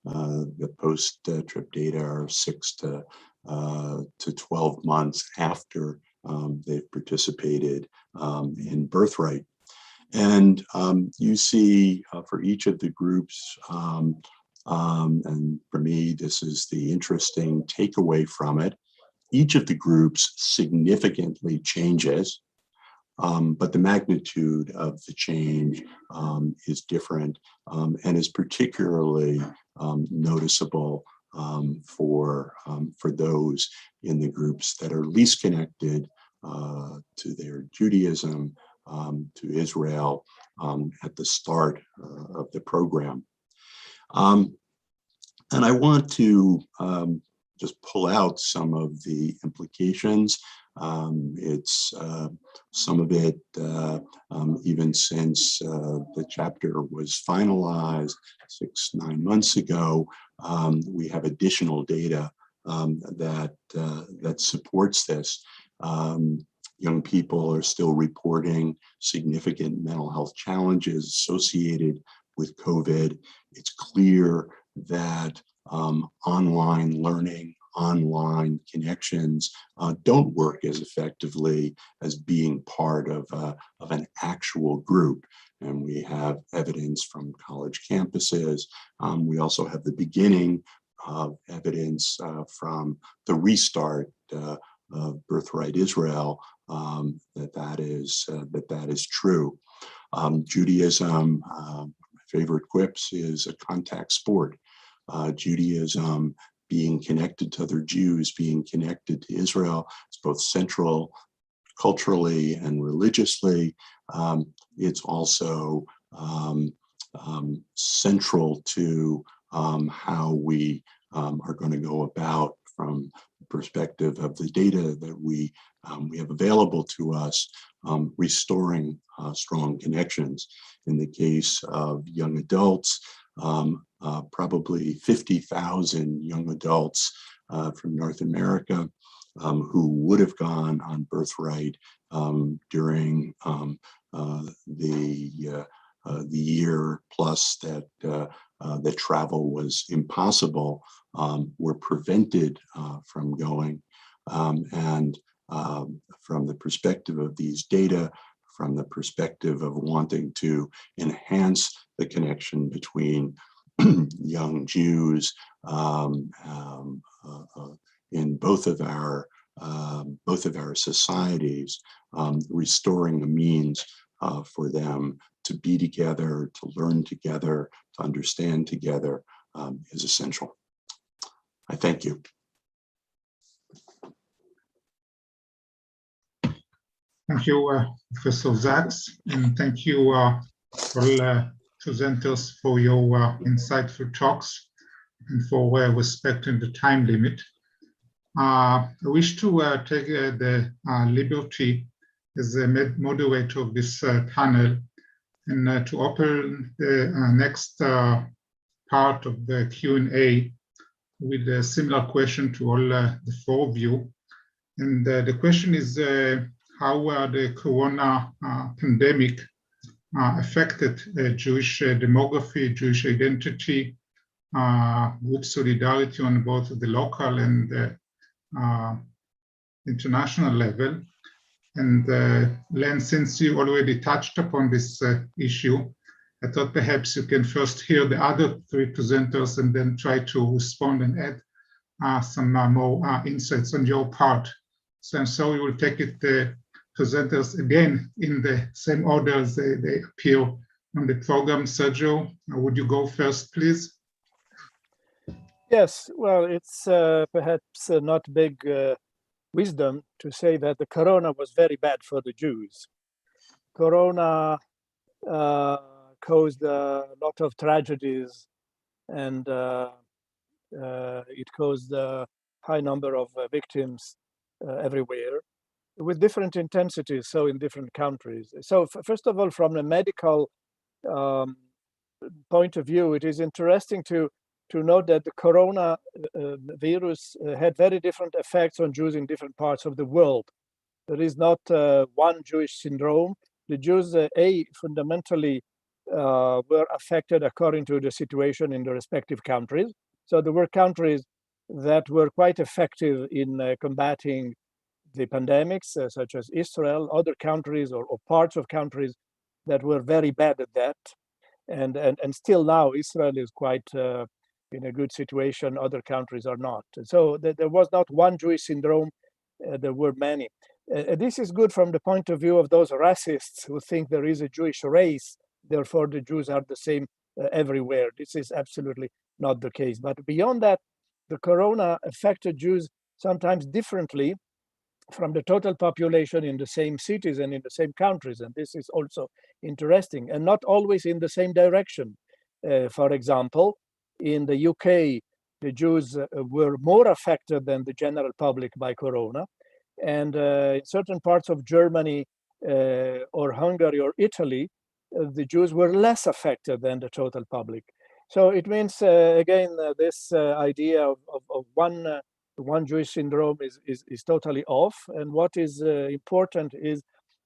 The post-trip data are 6 to to 12 months after they've participated in birthright. And you see for each of the groups, and for me, this is the interesting takeaway from it, each of the groups significantly changes, but the magnitude of the change is different and is particularly noticeable for those in the groups that are least connected to their Judaism, to Israel at the start of the program. And I want to just pull out some of the implications. It's some of it, even since the chapter was finalized 6-9 months ago, we have additional data that supports this. Young people are still reporting significant mental health challenges associated with COVID. It's clear that online learning, online connections don't work as effectively as being part of an actual group. And we have evidence from college campuses. We also have the beginning of evidence from the restart of Birthright Israel that is true. Judaism, my favorite quips is a contact sport. Judaism, being connected to other Jews, being connected to Israel, is both central culturally and religiously. It's also central to how we are going to go about, from the perspective of the data that we have available to us, restoring strong connections. In the case of young adults, probably 50,000 young adults from North America who would have gone on Birthright during the year plus that travel was impossible, were prevented from going. And from the perspective of these data, from the perspective of wanting to enhance the connection between young Jews in both of our societies, restoring a means for them to be together, to learn together, to understand together is essential. I thank you. Thank you, Professor Sachs, and thank you all presenters for your insightful talks and for respecting the time limit. I wish to take the liberty as a moderator of this panel and to open the next part of the Q&A with a similar question to all the four of you. And the question is, how the corona pandemic affected Jewish demography, Jewish identity, group solidarity on both the local and international level. And Len, since you already touched upon this issue, I thought perhaps you can first hear the other three presenters and then try to respond and add some more insights on your part. So I'm sorry, we'll take it presenters again in the same order as they appear on the program. Sergio, would you go first, please? Yes, well, it's perhaps not big wisdom to say that the corona was very bad for the Jews. Corona caused a lot of tragedies, and it caused a high number of victims everywhere, with different intensities, so in different countries. So first of all, from a medical point of view, it is interesting to note that the corona virus had very different effects on Jews in different parts of the world. There is not one Jewish syndrome. The Jews, fundamentally were affected according to the situation in the respective countries. So there were countries that were quite effective in combating the pandemics, such as Israel, other countries or parts of countries that were very bad at that. And still now, Israel is quite in a good situation, other countries are not. So there was not one Jewish syndrome, there were many. This is good from the point of view of those racists who think there is a Jewish race, therefore the Jews are the same everywhere. This is absolutely not the case. But beyond that, the corona affected Jews sometimes differently from the total population in the same cities and in the same countries. And this is also interesting, and not always in the same direction. For example, in the UK, the Jews were more affected than the general public by corona. And in certain parts of Germany or Hungary or Italy, the Jews were less affected than the total public. So it means, again, this idea of one Jewish syndrome is totally off. And what is important is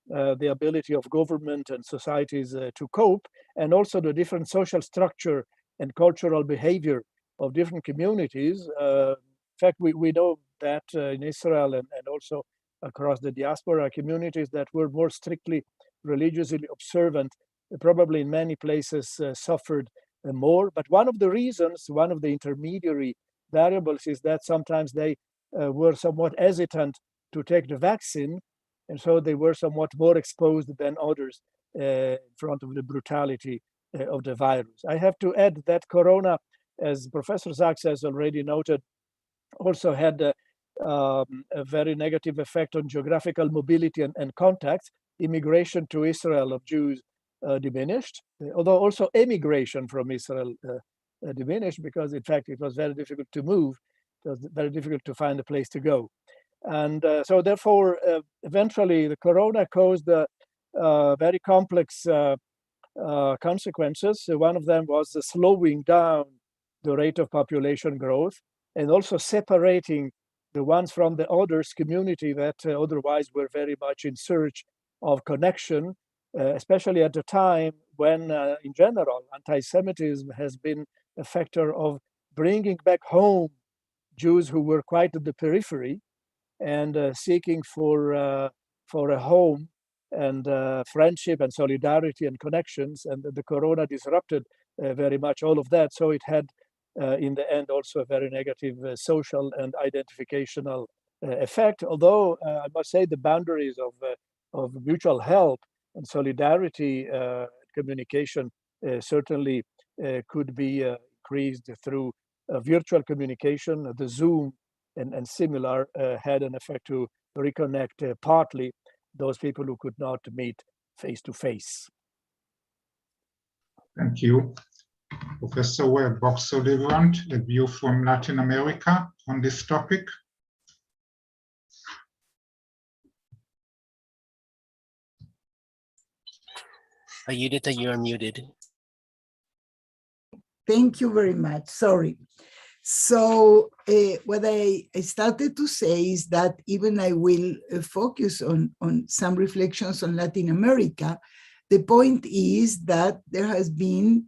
the ability of government and societies to cope, and also the different social structure and cultural behavior of different communities. In fact, we know that in Israel and also across the diaspora communities that were more strictly religiously observant, probably in many places suffered more. But one of the reasons, one of the intermediary variables is that sometimes they were somewhat hesitant to take the vaccine, and so they were somewhat more exposed than others in front of the brutality of the virus. I have to add that corona, as Professor Sachs has already noted, also had a very negative effect on geographical mobility and contacts. Immigration to Israel of Jews diminished, although also emigration from Israel diminished, because in fact it was very difficult to move. It was very difficult to find a place to go. And so therefore, eventually the corona caused very complex consequences. One of them was the slowing down the rate of population growth, and also separating the ones from the others community that otherwise were very much in search of connection, especially at the time when, in general, anti-Semitism has been a factor of bringing back home Jews who were quite at the periphery and seeking for a home and friendship and solidarity and connections. And the corona disrupted very much all of that. So it had, in the end, also a very negative social and identificational effect. Although I must say the boundaries of mutual help and solidarity communication certainly could be increased through virtual communication. The Zoom and similar had an effect to reconnect partly those people who could not meet face to face. Thank you. Professor Bokser Liwerant, a view from Latin America on this topic. Judit, you are muted. Thank you very much. Sorry. So what I started to say is that even I will focus on some reflections on Latin America. The point is that there has been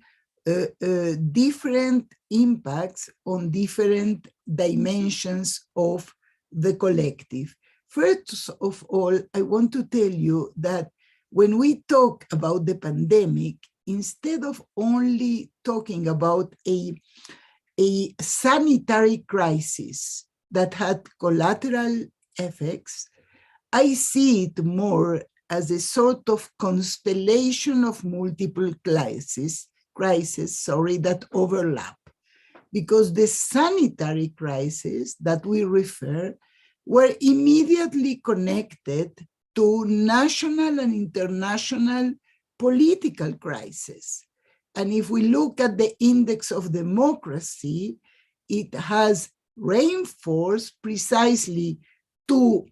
different impacts on different dimensions of the collective. First of all, I want to tell you that when we talk about the pandemic, instead of only talking about a sanitary crisis that had collateral effects, I see it more as a sort of constellation of multiple crises that overlap. Because the sanitary crises that we refer were immediately connected to national and international political crises. And if we look at the index of democracy, it has reinforced precisely to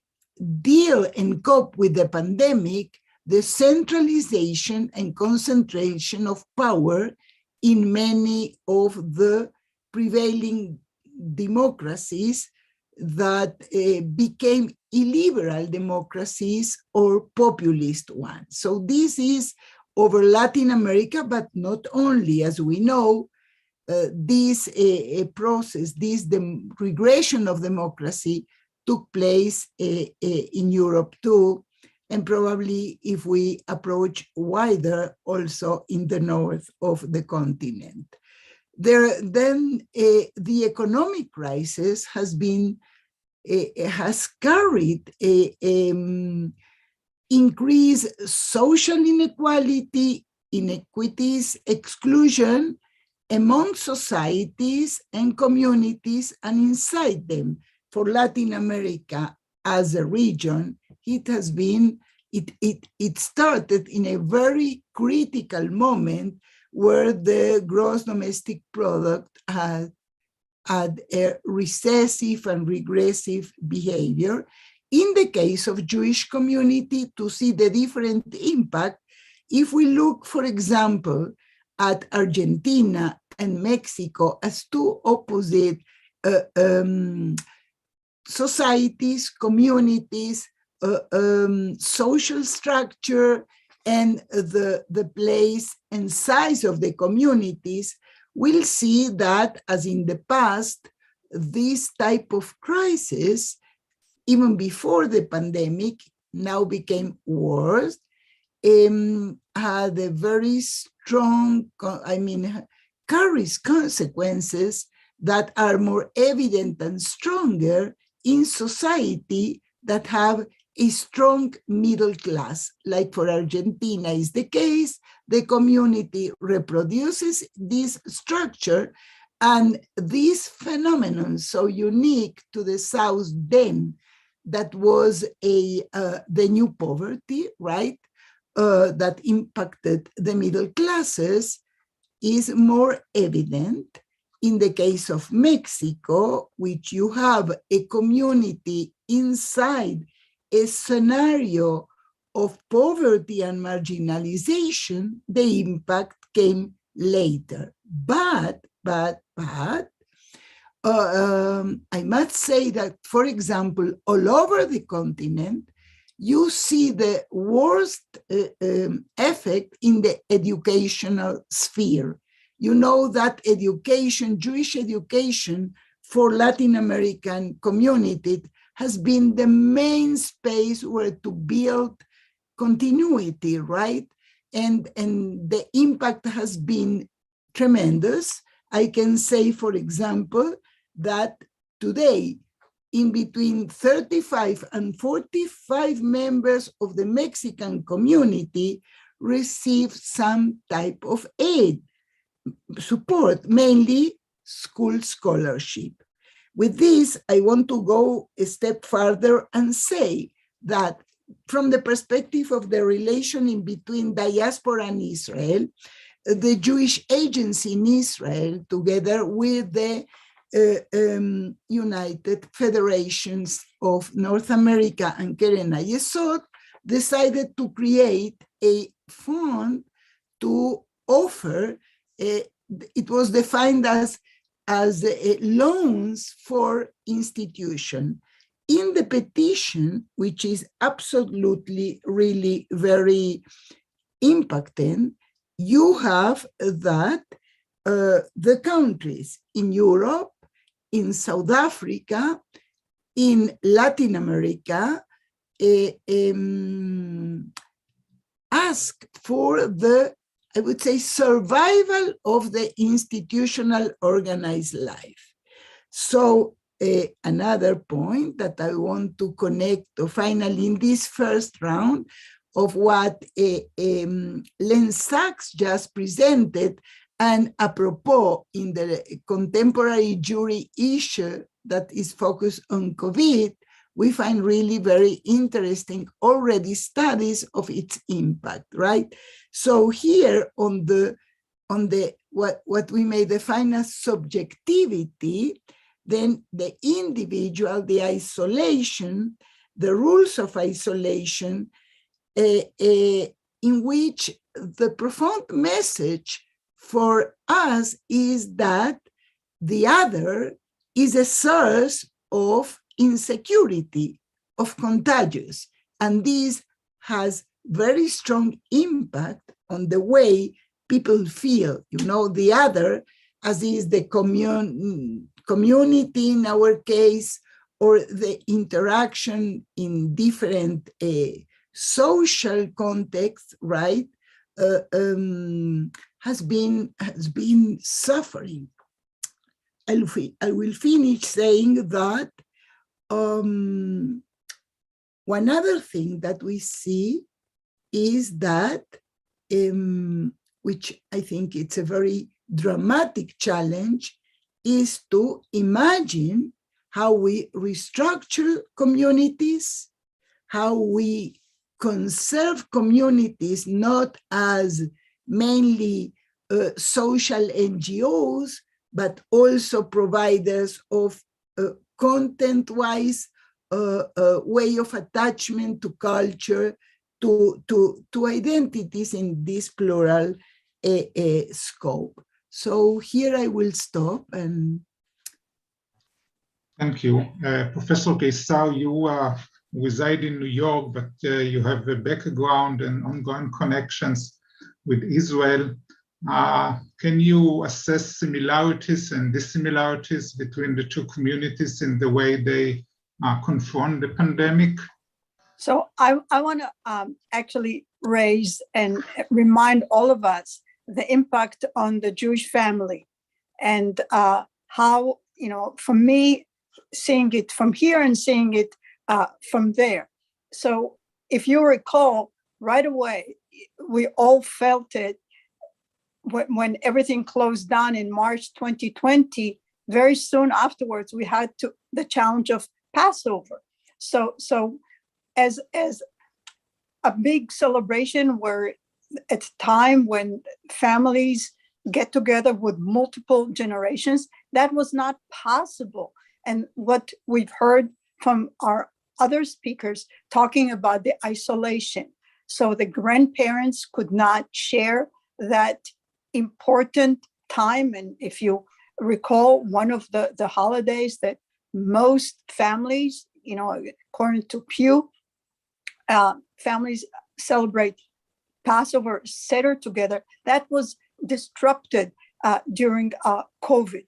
deal and cope with the pandemic, the centralization and concentration of power in many of the prevailing democracies that became illiberal democracies or populist ones. So this is over Latin America, but not only. As we know, this process, this regression of democracy took place in Europe too, and probably if we approach wider, also in the north of the continent. Then the economic crisis has carried increased social inequality, inequities, exclusion among societies and communities and inside them. For Latin America as a region, it has been, it started in a very critical moment where the gross domestic product had a recessive and regressive behavior. In the case of Jewish community, to see the different impact, if we look, for example, at Argentina and Mexico as two opposite societies, communities, social structure, and the place and size of the communities, we'll see that, as in the past, this type of crisis, even before the pandemic, now became worse, had a very strong, carries consequences that are more evident and stronger in society that have a strong middle class. Like for Argentina is the case, the community reproduces this structure, and this phenomenon so unique to the South then, that was the new poverty, right? That impacted the middle classes, is more evident in the case of Mexico, which you have a community inside a scenario of poverty and marginalization. The impact came later. But I must say that, for example, all over the continent, you see the worst effect in the educational sphere. You know that education, Jewish education for Latin American community has been the main space where to build continuity, right? And the impact has been tremendous. I can say, for example, that today, in between 35 and 45 members of the Mexican community receive some type of aid, support, mainly school scholarship. With this, I want to go a step further and say that from the perspective of the relation in between diaspora and Israel, the Jewish Agency in Israel, together with the United Federations of North America and Keren Hayesod, decided to create a fund to offer, it was defined as loans for institution. In the petition, which is absolutely really very impacting, you have that the countries in Europe, in South Africa, in Latin America, ask for the, I would say, survival of the institutional organized life. So another point that I want to connect to finally in this first round of what Len Sachs just presented, and apropos in the contemporary Jewry issue that is focused on COVID, we find really very interesting already studies of its impact, right? So here on the what we may define as subjectivity, then the individual, the isolation, the rules of isolation, in which the profound message for us is that the other is a source of insecurity, of contagious, and this has very strong impact on the way people feel. You know, the other as is the community in our case, or the interaction in different social contexts, right, has been suffering. I will finish saying that one other thing that we see is that, which I think it's a very dramatic challenge, is to imagine how we restructure communities, how we conserve communities not as mainly social NGOs, but also providers of content-wise way of attachment to culture, to identities in this plural scope. So here I will stop. And thank you. Professor Keysar, you reside in New York, but you have a background and ongoing connections with Israel. Can you assess similarities and dissimilarities between the two communities in the way they confront the pandemic? So I want to actually raise and remind all of us the impact on the Jewish family, and how, you know, for me, seeing it from here and seeing it from there. So if you recall, right away, we all felt it when everything closed down in March 2020. Very soon afterwards, we had the challenge of Passover. So as a big celebration, where at a time when families get together with multiple generations, that was not possible. And what we've heard from our other speakers talking about the isolation. So the grandparents could not share that important time. And if you recall, one of the holidays that most families, you know, according to Pew, families celebrate Passover, Seder together, that was disrupted during COVID.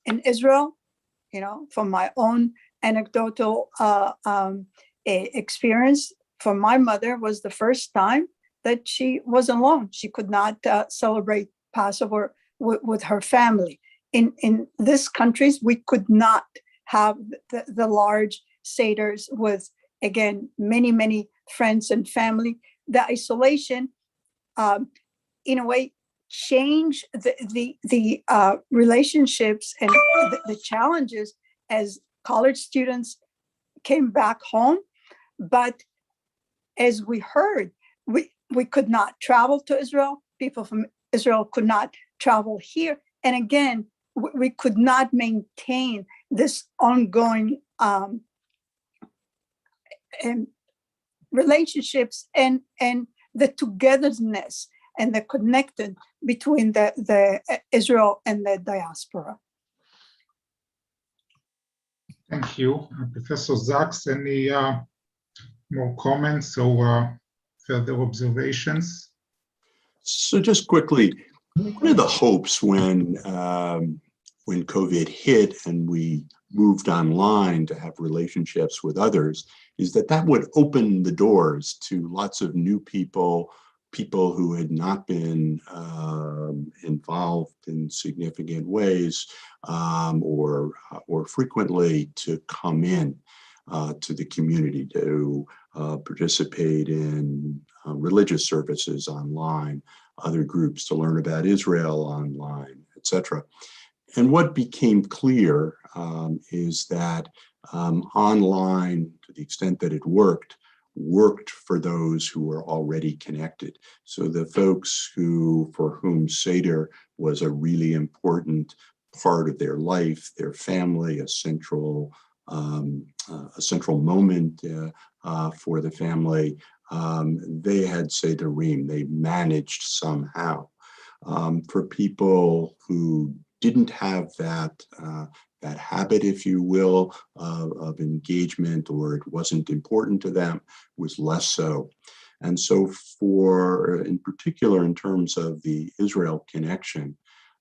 In Israel, you know, from my own anecdotal experience, for my mother was the first time that she was alone. She could not celebrate Passover with her family. In these countries, we could not have the large Seders with, again, many friends and family. The isolation, in a way, changed the relationships and the challenges as college students came back home. But as we heard, we could not travel to Israel. People from Israel could not travel here. And again, we could not maintain this ongoing and relationships and the togetherness and the connected between the Israel and the diaspora. Thank you. Professor Sachs, any more comments or further observations? So just quickly, one of the hopes when COVID hit and we moved online to have relationships with others is that would open the doors to lots of new people who had not been involved in significant ways or frequently to come in to the community, to participate in religious services online, other groups to learn about Israel online, etc. And what became clear is that online, to the extent that it worked for those who were already connected. So the folks for whom Seder was a really important part of their life, their family, a central moment for the family, they had Sederim, they managed somehow. For people who didn't have that habit, if you will, of engagement, or it wasn't important to them, was less so. And so in particular, in terms of the Israel connection,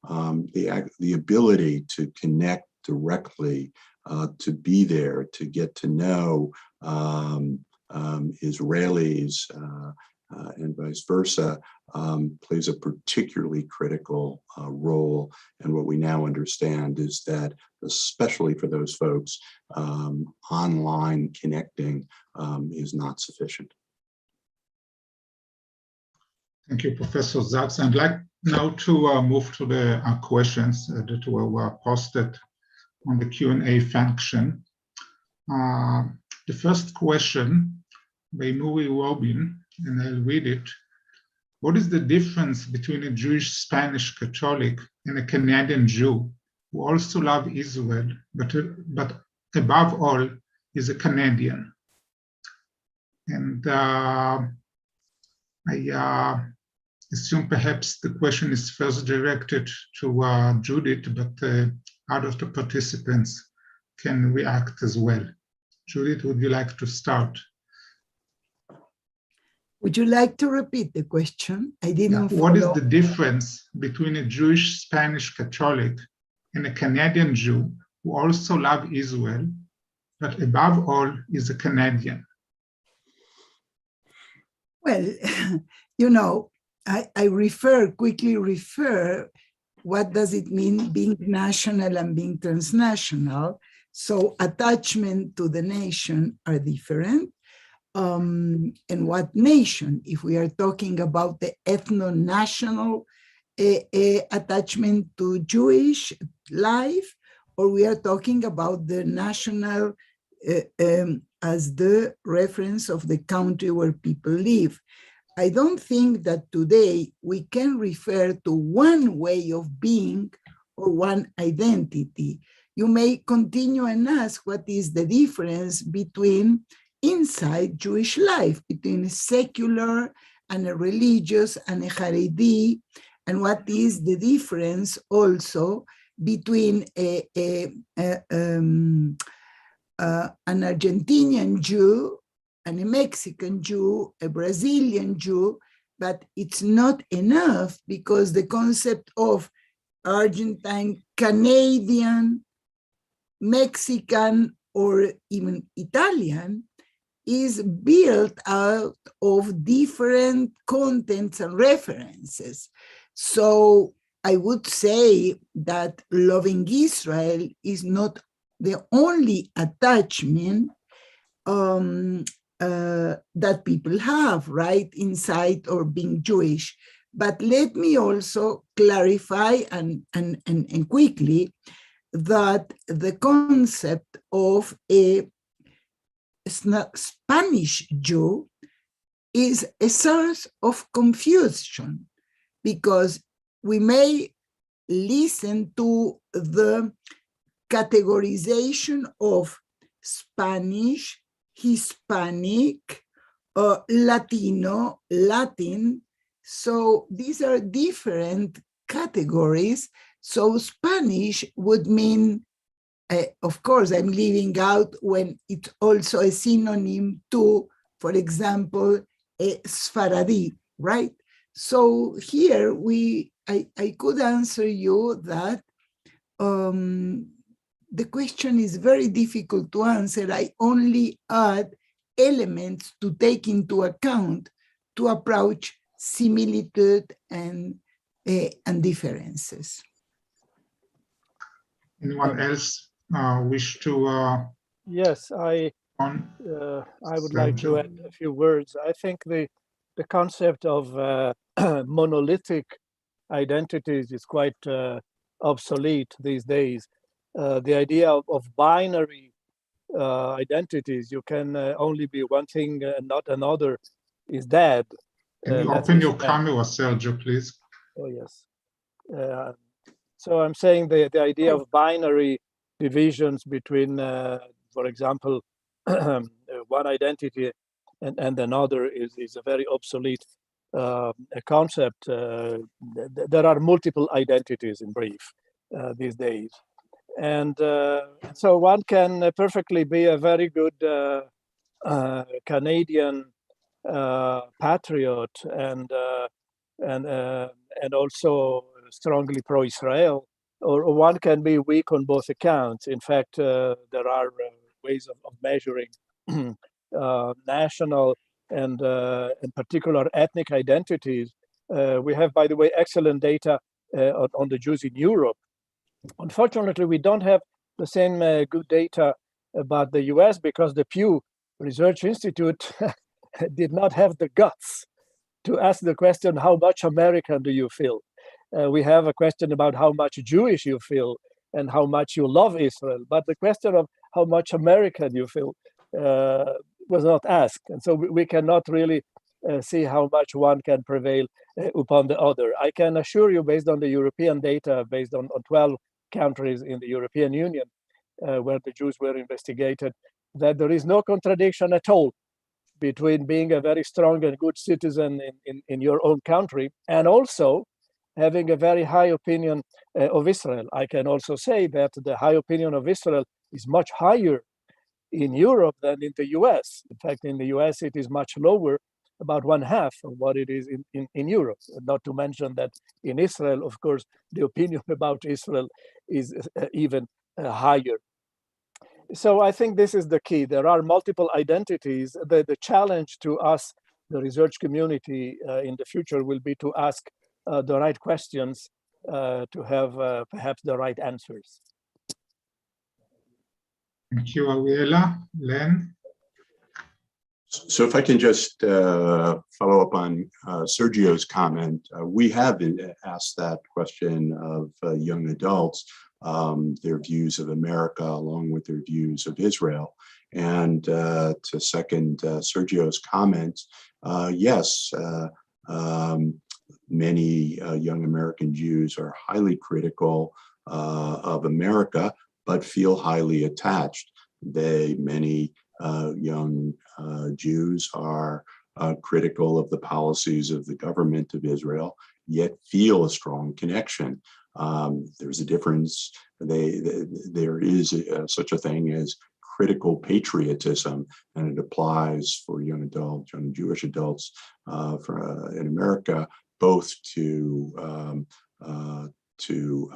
the ability to connect directly, to be there, to get to know Israelis and vice versa, plays a particularly critical role. And what we now understand is that, especially for those folks, online connecting is not sufficient. Thank you, Professor Zaks. I'd like now to move to the questions that were posted on the Q&A function. The first question by Uzi Rehbun, and I'll read it. What is the difference between a Jewish Spanish Catholic and a Canadian Jew who also love Israel, but above all is a Canadian? And I assume perhaps the question is first directed to Judit, but other of the participants can react as well. Judit, would you like to start? Would you like to repeat the question? I didn't follow. What is the difference between a Jewish Spanish Catholic and a Canadian Jew who also love Israel, but above all is a Canadian? Well, I quickly refer, what does it mean being national and being transnational? So attachment to the nation are different. And what nation? If we are talking about the ethno-national attachment to Jewish life, or we are talking about the national as the reference of the country where people live. I don't think that today we can refer to one way of being or one identity. You may continue and ask what is the difference between inside Jewish life, between a secular and a religious and a Haredi, and what is the difference also between an Argentinian Jew and a Mexican Jew, a Brazilian Jew, but it's not enough because the concept of Argentine, Canadian, Mexican, or even Italian is built out of different contents and references. So I would say that loving Israel is not the only attachment that people have, right, inside or being Jewish. But let me also clarify and quickly that the concept of a Spanish Jew is a source of confusion, because we may listen to the categorization of Spanish, Hispanic, Latino, Latin. So these are different categories. So Spanish would mean, of course, I'm leaving out when it's also a synonym to, for example, a Sfaradi, right? So here I could answer you that the question is very difficult to answer. I only add elements to take into account to approach similitude and differences. Anyone else wish to? Yes, I would like to add a few words. I think the concept of monolithic identities is quite obsolete these days. The idea of binary identities, you can only be one thing and not another, is dead. Can you open your camera, Sergio, please? Oh, yes. So I'm saying the idea of binary divisions between, for example, one identity and another is a very obsolete concept. There are multiple identities, in brief, these days. And so one can perfectly be a very good Canadian patriot and also strongly pro-Israel, or one can be weak on both accounts. In fact, there are ways of measuring national and in particular ethnic identities. We have, by the way, excellent data on the Jews in Europe. Unfortunately, we don't have the same good data about the US because the Pew Research Institute did not have the guts to ask the question, how much American do you feel? We have a question about how much Jewish you feel and how much you love Israel, but the question of how much American you feel was not asked. And so we cannot really see how much one can prevail upon the other. I can assure you, based on the European data, based on 12 countries in the European Union, where the Jews were investigated, that there is no contradiction at all between being a very strong and good citizen in your own country and also having a very high opinion of Israel. I can also say that the high opinion of Israel is much higher in Europe than in the US. In fact, in the US, it is much lower, about 1/2 of what it is in Europe. Not to mention that in Israel, of course, the opinion about Israel is even higher. So I think this is the key. There are multiple identities. The challenge to us, the research community in the future, will be to ask the right questions to have perhaps the right answers. Thank you, Ariela. Len? So if I can just follow up on Sergio's comment, we have asked that question of young adults, their views of America along with their views of Israel. And to second Sergio's comments, yes, many young American Jews are highly critical of America, but feel highly attached. Many young Jews are critical of the policies of the government of Israel, yet feel a strong connection. There's a difference. There is such a thing as critical patriotism, and it applies for young adults, young Jewish adults in America, both to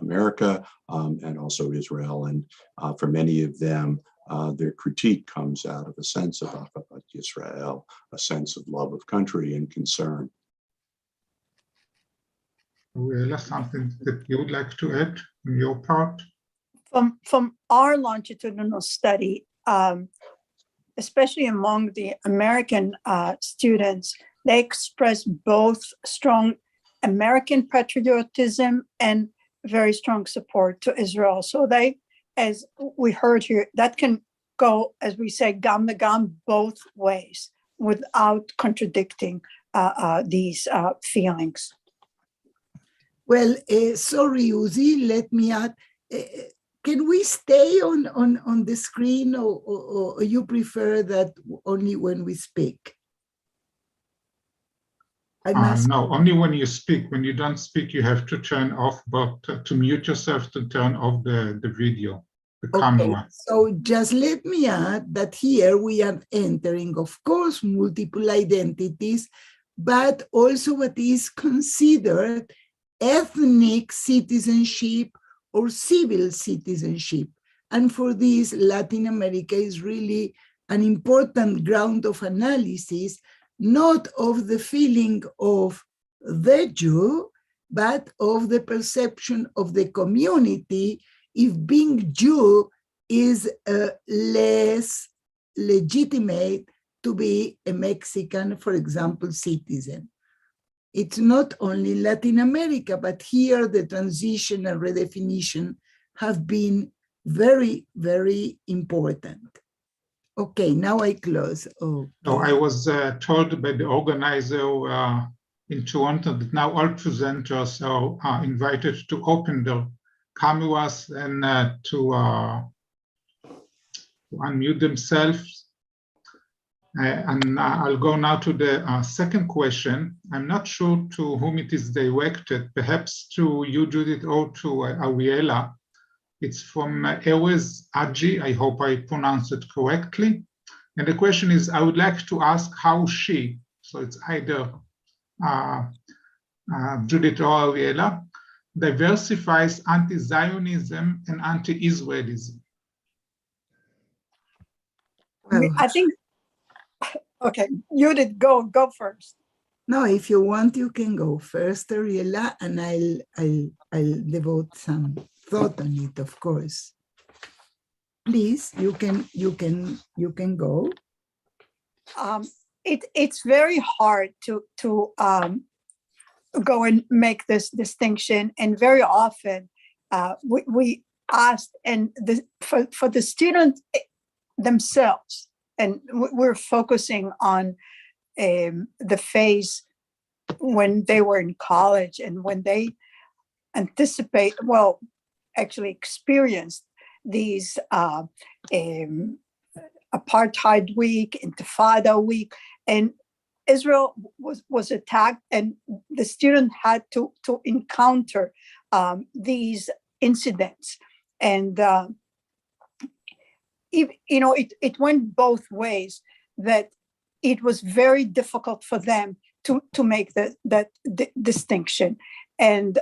America and also Israel. And for many of them, their critique comes out of a sense of Ahavat Yisrael, a sense of love of country and concern. Ariela, something that you would like to add on your part? From our longitudinal study, especially among the American students, they express both strong American patriotism and very strong support to Israel. So they, as we heard here, that can go, as we say, gam negam, both ways without contradicting these feelings. Well, sorry, Uzi, let me add, can we stay on the screen or you prefer that only when we speak? No, only when you speak. When you don't speak, you have to turn off, but to mute yourself, to turn off the video, the camera. So just let me add that here we are entering, of course, multiple identities, but also what is considered ethnic citizenship or civil citizenship. And for this, Latin America is really an important ground of analysis, not of the feeling of the Jew, but of the perception of the community if being Jew is less legitimate to be a Mexican, for example, citizen. It's not only Latin America, but here the transition and redefinition have been very, very important. Okay, now I close. Okay. No, I was told by the organizer in Toronto that now all presenters are invited to open their cameras and to unmute themselves. And I'll go now to the second question. I'm not sure to whom it is directed, perhaps to you, Judit, or to Ariela. It's from Erez Aji. I hope I pronounced it correctly. And the question is, I would like to ask how she, so it's either Judit or Ariela, diversifies anti-Zionism and anti-Israelism? Well, I think, okay, Judit, go first. no, if you want, you can go first, Ariela, and I'll devote some thought on it, of course. Please, you can go. It's very hard to go and make this distinction, and very often we asked, and for the students themselves, and we're focusing on the phase when they were in college and when they actually experienced these apartheid week, Intifada week, and Israel was attacked, and the student had to encounter these incidents, and it went both ways. That it was very difficult for them to make that distinction, and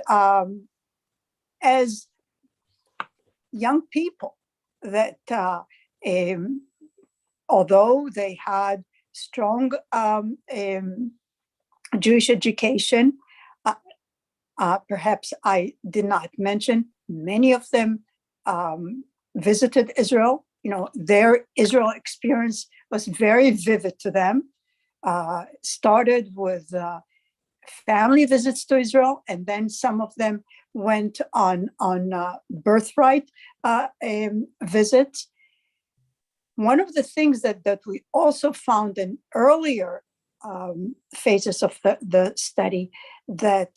as young people, that although they had strong Jewish education, perhaps I did not mention, many of them visited Israel. Their Israel experience was very vivid to them. Started with family visits to Israel, and then some of them went on birthright visits. One of the things that we also found in earlier phases of the study, that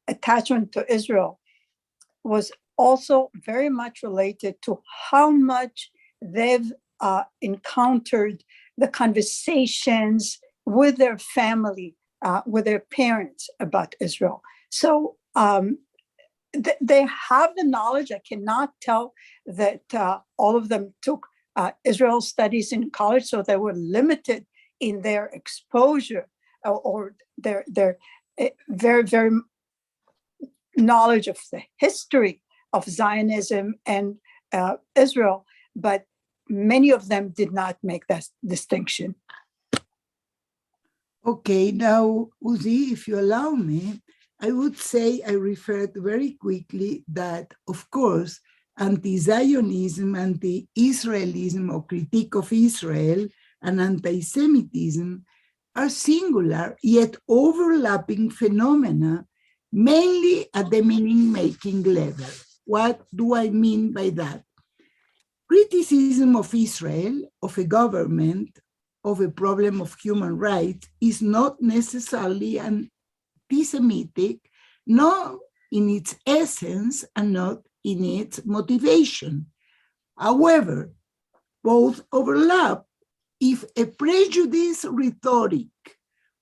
attachment to Israel was also very much related to how much they've encountered the conversations with their family, with their parents about Israel. So they have the knowledge. I cannot tell that all of them took Israel studies in college, so they were limited in their exposure or their very, very knowledge of the history of Zionism and Israel, but many of them did not make that distinction. Okay, now, Uzi, if you allow me, I would say I referred very quickly that, of course, anti-Zionism, anti-Israelism or critique of Israel, and anti-Semitism are singular yet overlapping phenomena, mainly at the meaning-making level. What do I mean by that? Criticism of Israel, of a government, of a problem of human rights is not necessarily anti-Semitic, not in its essence and not in its motivation. However, both overlap if a prejudice rhetoric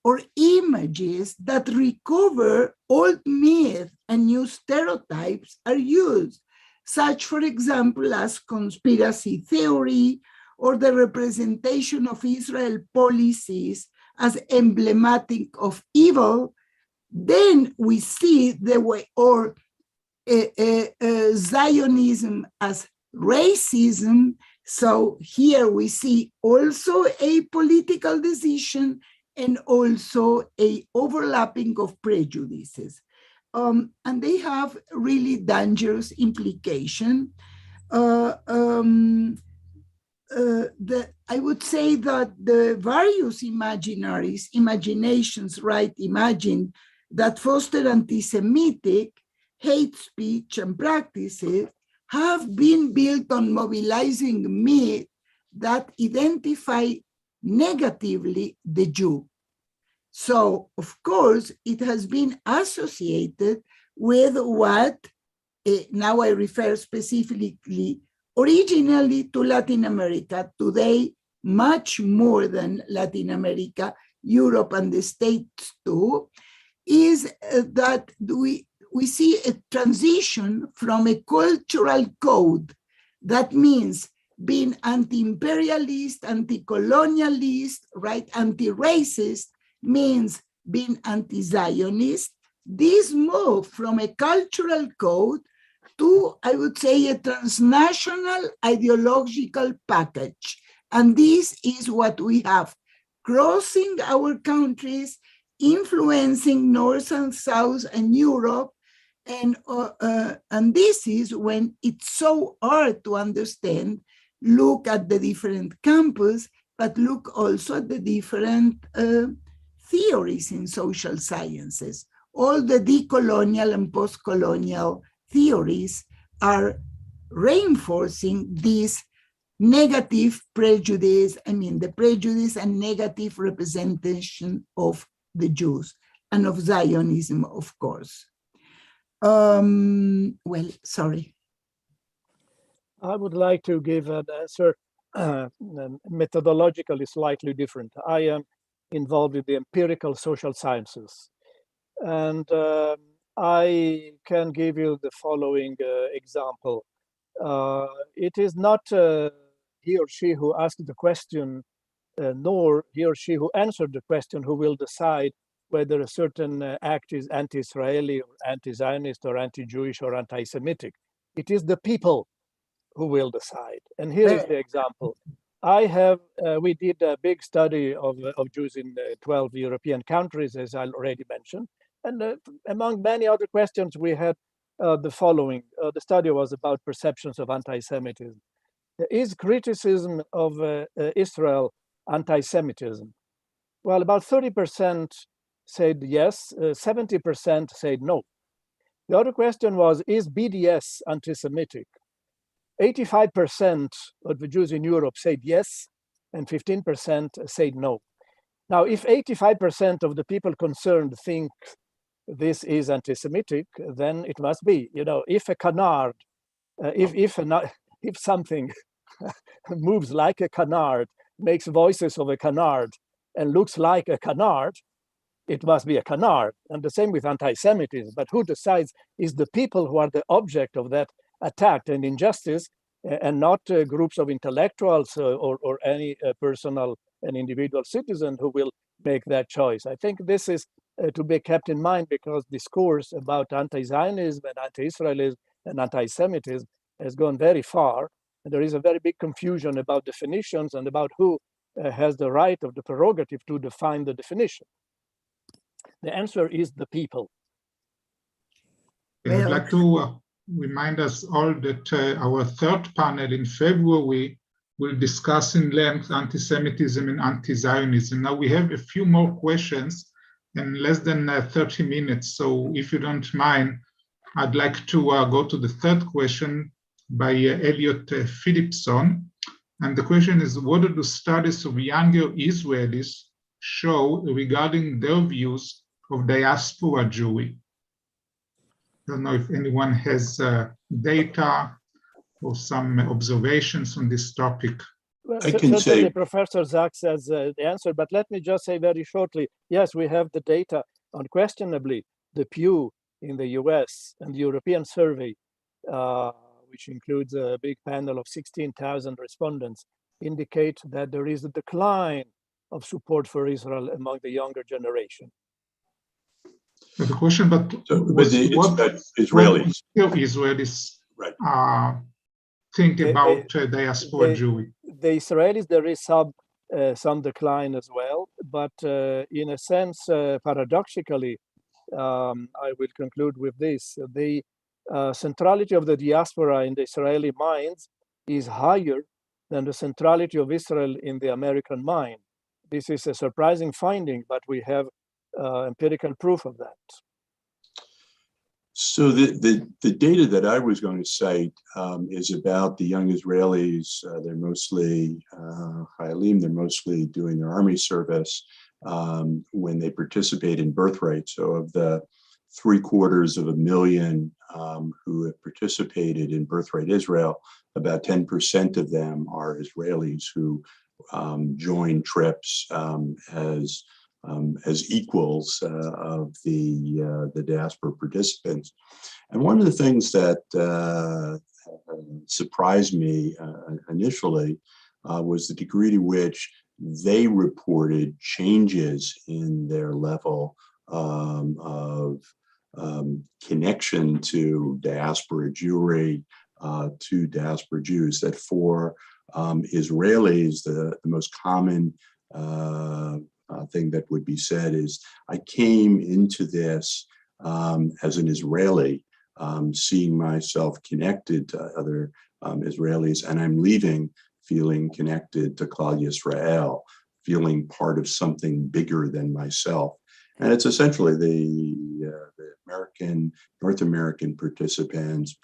or images that recover old myths and new stereotypes are used, such, for example, as conspiracy theory or the representation of Israel policies as emblematic of evil, then we see the way, or Zionism as racism. So here we see also a political decision and also a overlapping of prejudices. And they have really dangerous implication. I would say that the various imaginations, right, imagined that foster anti-Semitic hate speech and practices have been built on mobilizing myths that identify negatively the Jew. So, of course, it has been associated with what, now I refer specifically, originally to Latin America, today much more than Latin America, Europe and the States too, is that we see a transition from a cultural code that means being anti-imperialist, anti-colonialist, right? Anti-racist means being anti-Zionist, this move from a cultural code to, I would say, a transnational ideological package. And this is what we have, crossing our countries, influencing North and South and Europe. And this is when it's so hard to understand. Look at the different campus, but look also at the different theories in social sciences. All the decolonial and post-colonial theories are reinforcing this negative prejudice, the prejudice and negative representation of the Jews and of Zionism, of course. Well, sorry. I would like to give an answer methodologically slightly different. I am involved in the empirical social sciences. And I can give you the following example. It is not he or she who asked the question, nor he or she who answered the question who will decide whether a certain act is anti-Israeli or anti-Zionist or anti-Jewish or anti-Semitic. It is the people who will decide. And here is the example. We did a big study of Jews in 12 European countries, as I already mentioned. And among many other questions, we had the following. The study was about perceptions of anti-Semitism. Is criticism of Israel anti-Semitism? Well, about 30% said yes, 70% said no. The other question was, is BDS anti-Semitic? 85% of the Jews in Europe said yes, and 15% said no. Now, if 85% of the people concerned think this is anti-Semitic, then it must be. If a canard, if something moves like a canard, makes voices of a canard, and looks like a canard, it must be a canard. And the same with anti-Semitism. But who decides is the people who are the object of that attack and injustice, and not groups of intellectuals or any personal and individual citizen who will make that choice. I think this is to be kept in mind, because discourse about anti-Zionism and anti-Israelism and anti-Semitism has gone very far. And there is a very big confusion about definitions and about who has the right of the prerogative to define the definition. The answer is the people. I'd like to remind us all that our third panel in February will discuss in length anti-Semitism and anti-Zionism. Now we have a few more questions in less than 30 minutes. So if you don't mind, I'd like to go to the third question by Elliot Phillipson. And the question is, what do the studies of younger Israelis show regarding their views of diaspora Jewry? I don't know if anyone has data or some observations on this topic. Well, I can say, Professor Zaks has the answer, but let me just say very shortly, yes, we have the data. Unquestionably, the Pew in the US and the European survey, which includes a big panel of 16,000 respondents, indicate that there is a decline of support for Israel among the younger generation. The question, but what Israelis think about diaspora Jewry? The Israelis, there is some decline as well, but in a sense, paradoxically, I will conclude with this: the centrality of the diaspora in the Israeli minds is higher than the centrality of Israel in the American mind. This is a surprising finding, but we have empirical proof of that. So the data that I was going to cite is about the young Israelis. They're mostly Chayalim, they're mostly doing their army service when they participate in birthright. So of the 750,000 who have participated in Birthright Israel, about 10% of them are Israelis who join trips as equals of the diaspora participants. And one of the things that surprised me initially was the degree to which they reported changes in their level of connection to diaspora Jewry, to diaspora Jews, that for Israelis, the most common thing that would be said is, I came into this as an Israeli, seeing myself connected to other Israelis, and I'm leaving feeling connected to Klal Yisrael, feeling part of something bigger than myself. And it's essentially the North American participants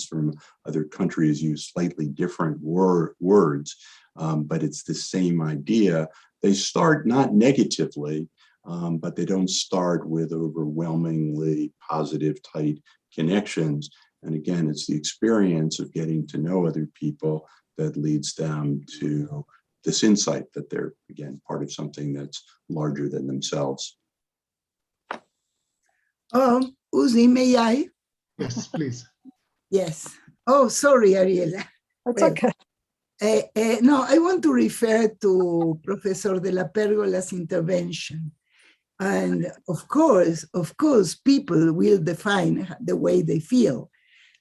from other countries use slightly different words, but it's the same idea. They start not negatively, but they don't start with overwhelmingly positive, tight connections. And again, it's the experience of getting to know other people that leads them to this insight that they're, again, part of something that's larger than themselves. Uzi, may I? Yes, please. Yes. Oh, sorry, Ariela. That's Well, okay. no, I want to refer to Professor DellaPergola's intervention. And of course, people will define the way they feel.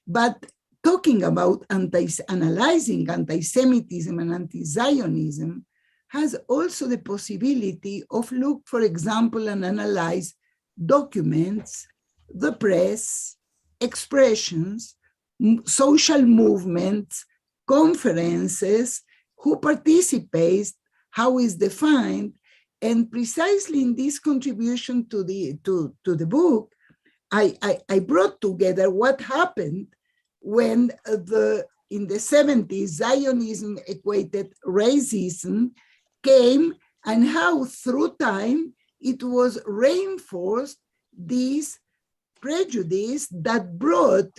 But talking about analyzing anti-Semitism and anti-Zionism has also the possibility of look, for example, and analyze documents, the press, expressions, social movements, conferences, who participates, how is defined, and precisely in this contribution to the book, I brought together what happened when in the 70s, Zionism equated racism came, and how through time it was reinforced this prejudice that brought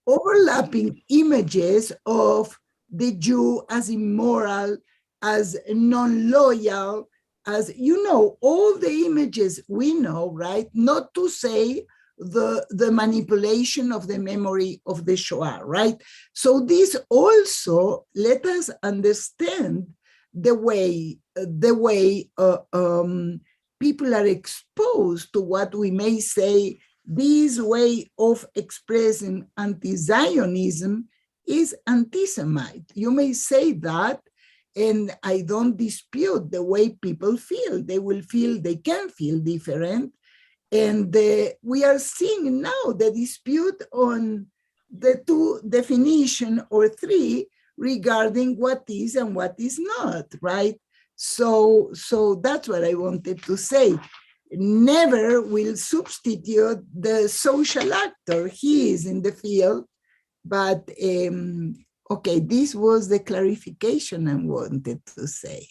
overlapping images of the Jew as immoral, as non-loyal, as, you know, all the images we know, right? Not to say the manipulation of the memory of the Shoah, right? So this also let us understand the way people are exposed to what we may say this way of expressing anti-Zionism is anti-Semite. You may say that, and I don't dispute the way people feel. They can feel different. And we are seeing now the dispute on the two definition or three regarding what is and what is not, right? So that's what I wanted to say. Never will substitute the social actor. He is in the field, but okay, this was the clarification I wanted to say.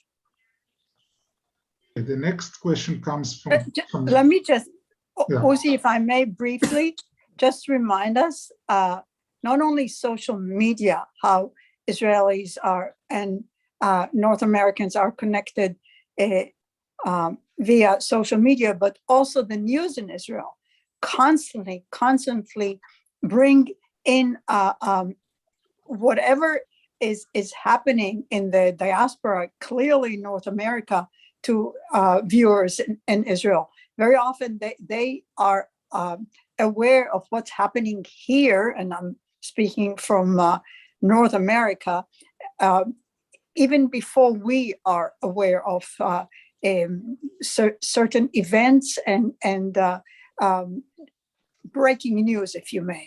The next question comes from Let me just, Yeah. Uzi, if I may briefly, just remind us, not only social media, how Israelis are and North Americans are connected via social media, but also the news in Israel constantly bring in whatever is happening in the diaspora, clearly North America, to viewers in Israel. Very often they are aware of what's happening here, and I'm speaking from North America, even before we are aware of certain events and breaking news, if you may.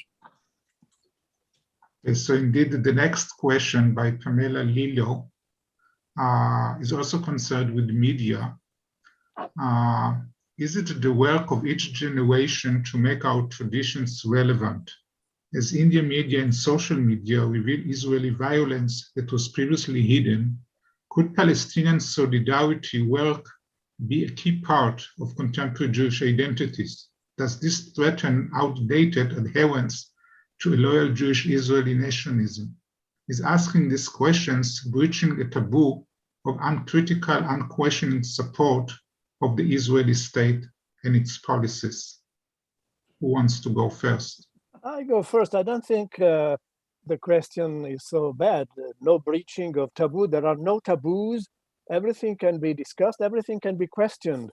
Okay, so indeed, the next question by Pamela Lillo is also concerned with media. Is it the work of each generation to make our traditions relevant? As Indian media and social media reveal Israeli violence that was previously hidden, could Palestinian solidarity work be a key part of contemporary Jewish identities? Does this threaten outdated adherence to a loyal Jewish Israeli nationalism? Is asking these questions breaching a taboo of uncritical, unquestioning support of the Israeli state and its policies? Who wants to go first? I go first. I don't think the question is so bad. No breaching of taboo. There are no taboos. Everything can be discussed. Everything can be questioned.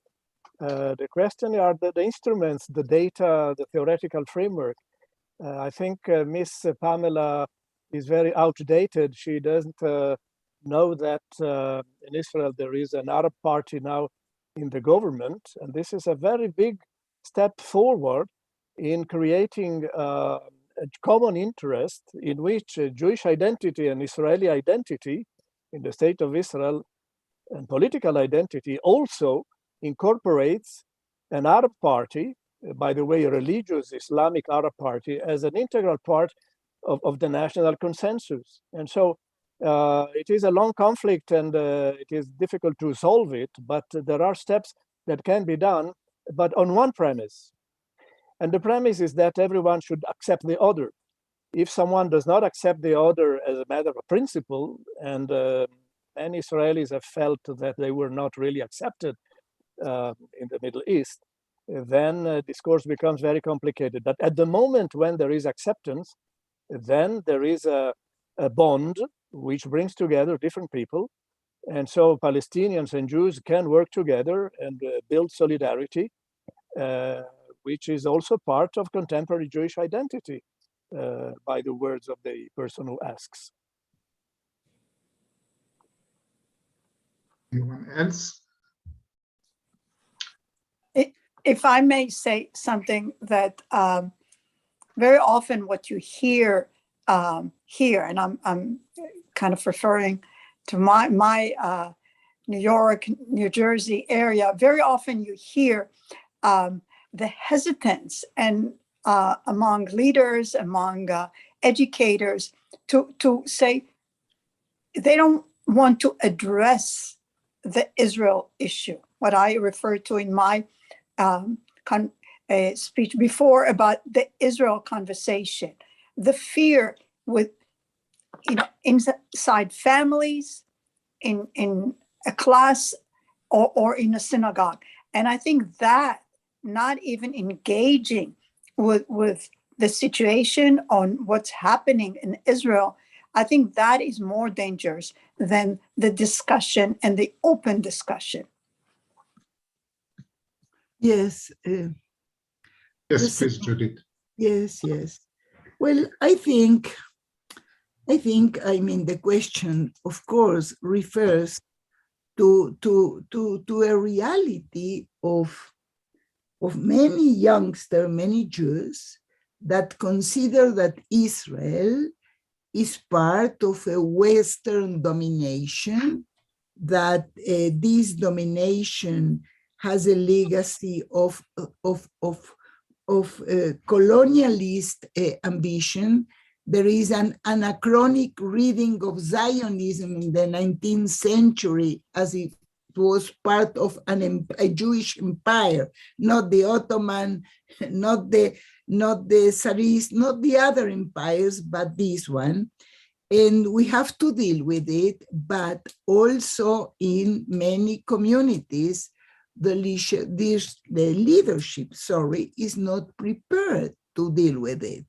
The question are the instruments, the data, the theoretical framework. I think Miss Pamela is very outdated. She doesn't know that in Israel there is an Arab party now in the government, and this is a very big step forward in creating a common interest in which Jewish identity and Israeli identity in the state of Israel and political identity also incorporates an Arab party, by the way, a religious Islamic Arab party, as an integral part of the national consensus. And so it is a long conflict and it is difficult to solve it, but there are steps that can be done, but on one premise. And the premise is that everyone should accept the other. If someone does not accept the other as a matter of principle, and many Israelis have felt that they were not really accepted in the Middle East, then discourse becomes very complicated. But at the moment when there is acceptance, then there is a bond which brings together different people. And so Palestinians and Jews can work together and build solidarity, which is also part of contemporary Jewish identity, by the words of the person who asks. Anyone else? If I may say something that very often what you hear here, and I'm kind of referring to my New York, New Jersey area, very often you hear the hesitance and among leaders, among educators to say they don't want to address the Israel issue, what I referred to in my speech before about the Israel conversation, the fear with, inside families, in a class or in a synagogue. And I think that not even engaging with the situation on what's happening in Israel, I think that is more dangerous than the discussion and the open discussion. Yes. Yes, please, Judit. Yes. Well, I mean, the question, of course, refers to a reality of many youngsters, many Jews that consider that Israel is part of a Western domination, that this domination has a legacy of colonialist ambition. There is an anachronic reading of Zionism in the 19th century as it was part of a Jewish empire, not the Ottoman, not the Tsarist, not the other empires, but this one. And we have to deal with it, but also in many communities, the leadership, is not prepared to deal with it.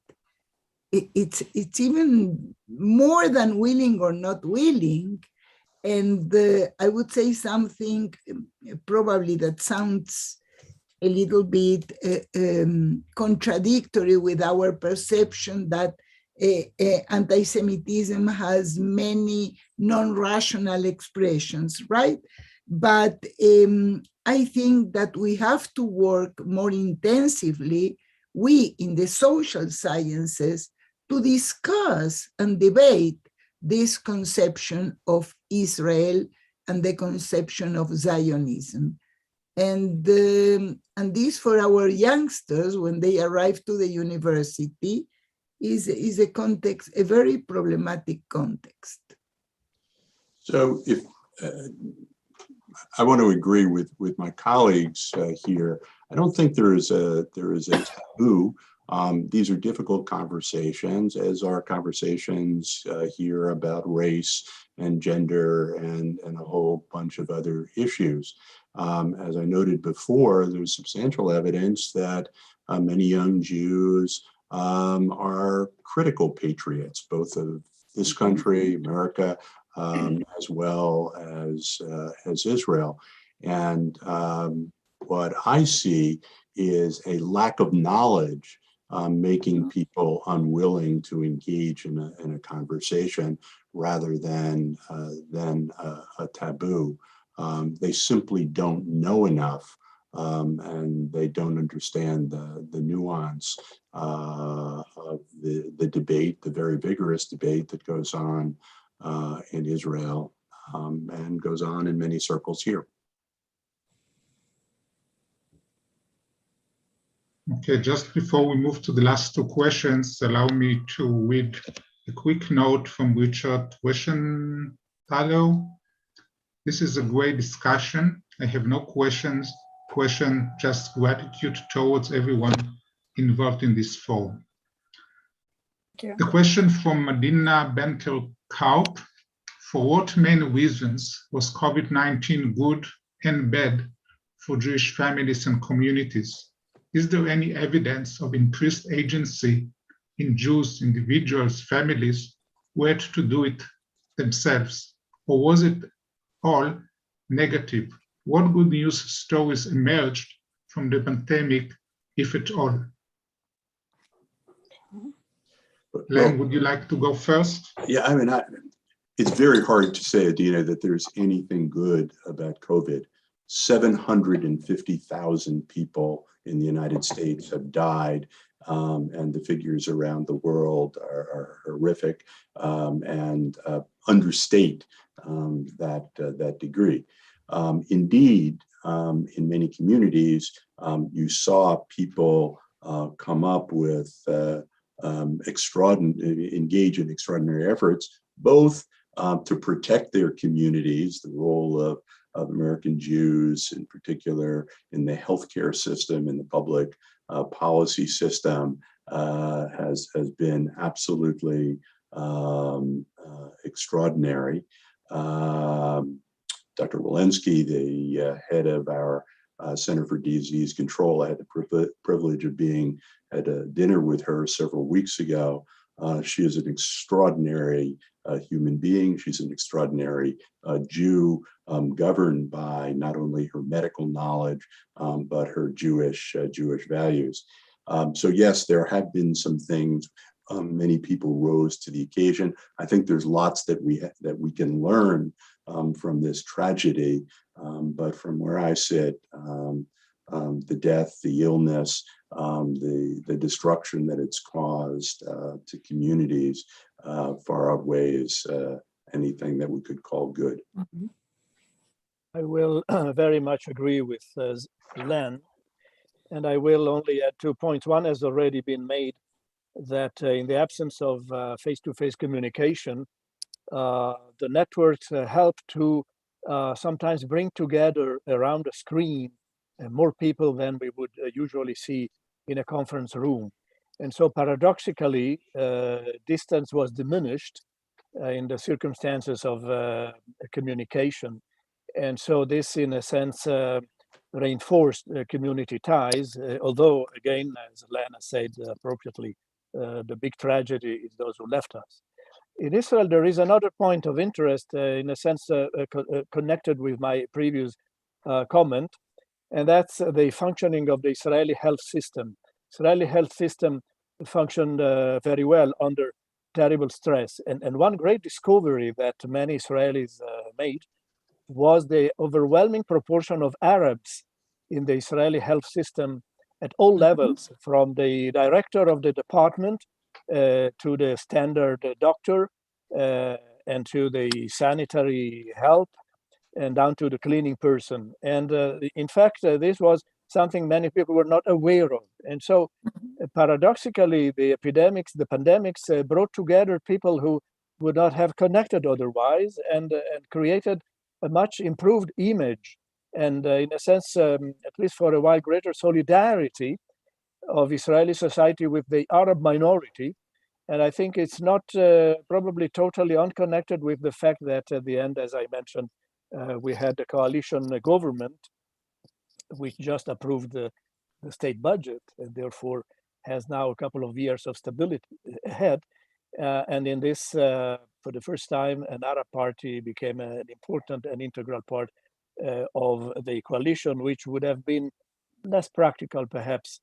It's even more than willing or not willing. And I would say something probably that sounds a little bit contradictory with our perception that anti-Semitism has many non-rational expressions, right? But I think that we have to work more intensively, we in the social sciences, to discuss and debate this conception of Israel and the conception of Zionism. And this for our youngsters, when they arrive to the university, is a context, a very problematic context. So if I want to agree with my colleagues here, I don't think there is a taboo. These are difficult conversations, as are conversations here about race and gender and a whole bunch of other issues. As I noted before, there's substantial evidence that many young Jews are critical patriots, both of this country, America, as well as Israel. And What I see is a lack of knowledge making people unwilling to engage in a conversation rather than a taboo. They simply don't know enough, and they don't understand the nuance of the debate, the very vigorous debate that goes on in Israel and goes on in many circles here. Okay, just before we move to the last two questions, allow me to read a quick note from Richard Weschenthaler. This is a great discussion. I have no question, just gratitude towards everyone involved in this forum. The question from Medina Benker-Kaup: for what main reasons was COVID-19 good and bad for Jewish families and communities? Is there any evidence of increased agency in Jews, individuals, families who had to do it themselves? Or was it all negative? What good news stories emerged from the pandemic, if at all? Len, would you like to go first? Yeah, I mean, it's very hard to say, Adina, that there's anything good about COVID. 750,000 people in the United States have died, and the figures around the world are horrific and understate that degree. Indeed, in many communities, you saw people come up with engage in extraordinary efforts, both to protect their communities, the role of American Jews, in particular in the healthcare system, in the public policy system, has been absolutely extraordinary. Dr. Walensky, the head of our Center for Disease Control, I had the privilege of being at a dinner with her several weeks ago. She is an extraordinary human being. She's an extraordinary Jew, governed by not only her medical knowledge, but her Jewish values. So yes, there have been some things. Many people rose to the occasion. I think there's lots that we can learn from this tragedy. But from where I sit, the death, the illness, the destruction that it's caused to communities far outweighs anything that we could call good. Mm-hmm. I will very much agree with Len, and I will only add 2 points. One has already been made, that in the absence of face-to-face communication, the networks help to sometimes bring together around a screen more people than we would usually see in a conference room. And so paradoxically, distance was diminished in the circumstances of communication. And so this, in a sense, reinforced community ties, although, again, as Lana said appropriately, the big tragedy is those who left us. In Israel, there is another point of interest, in a sense, connected with my previous comment, and that's the functioning of the Israeli health system. Israeli health system functioned very well under terrible stress. And one great discovery that many Israelis made was the overwhelming proportion of Arabs in the Israeli health system at all levels, from the director of the department to the standard doctor and to the sanitary help and down to the cleaning person. And in fact, this was something many people were not aware of. And so paradoxically, the pandemics brought together people who would not have connected otherwise, and created a much improved image. And in a sense, at least for a while, greater solidarity of Israeli society with the Arab minority. And I think it's not probably totally unconnected with the fact that at the end, as I mentioned, we had a coalition government which just approved the state budget, and therefore has now a couple of years of stability ahead. And in this, for the first time, an Arab party became an important and integral part of the coalition, which would have been less practical, perhaps,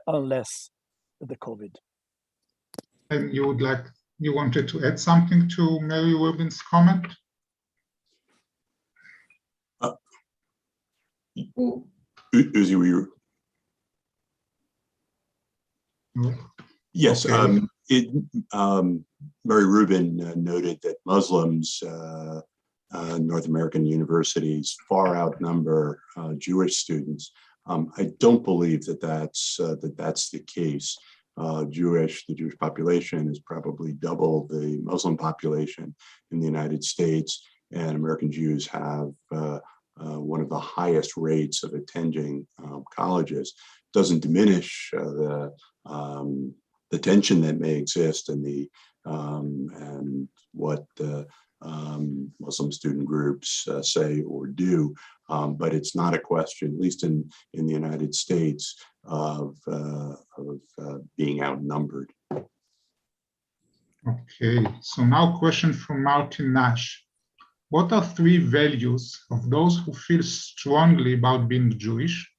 unless the COVID. And you wanted to add something to Mary Rubin's comment? Uzi, were you? No. Yes. Okay. Mary Rubin noted that Muslims, North American universities far outnumber Jewish students. I don't believe that that's the case. The Jewish population is probably double the Muslim population in the United States, and American Jews have one of the highest rates of attending colleges. Doesn't diminish the tension that may exist and what Muslim student groups say or do, but it's not a question, at least in the United States, of being outnumbered. Okay, so now question from Martin Nash. What are 3 values of those who feel strongly about being Jewish,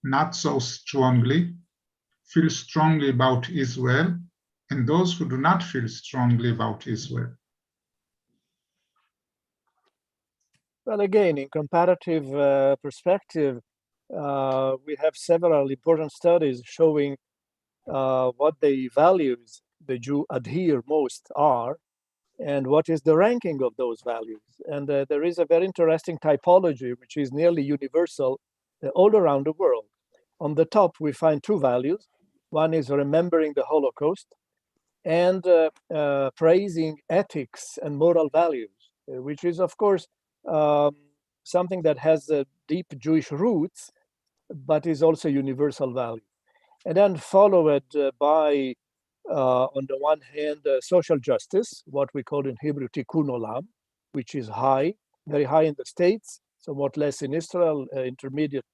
not so strongly, feel strongly about Israel, and those who do not feel strongly about Israel? Well, again, in comparative perspective, we have several important studies showing what the values the Jew adhere most are, and what is the ranking of those values. And there is a very interesting typology, which is nearly universal all around the world. On the top, we find 2 values. One is remembering the Holocaust and praising ethics and moral values, which is, of course, something that has deep Jewish roots, but is also universal value. And then followed by, on the one hand, social justice, what we call in Hebrew tikkun olam, which is high, very high in the States, somewhat less in Israel, intermediate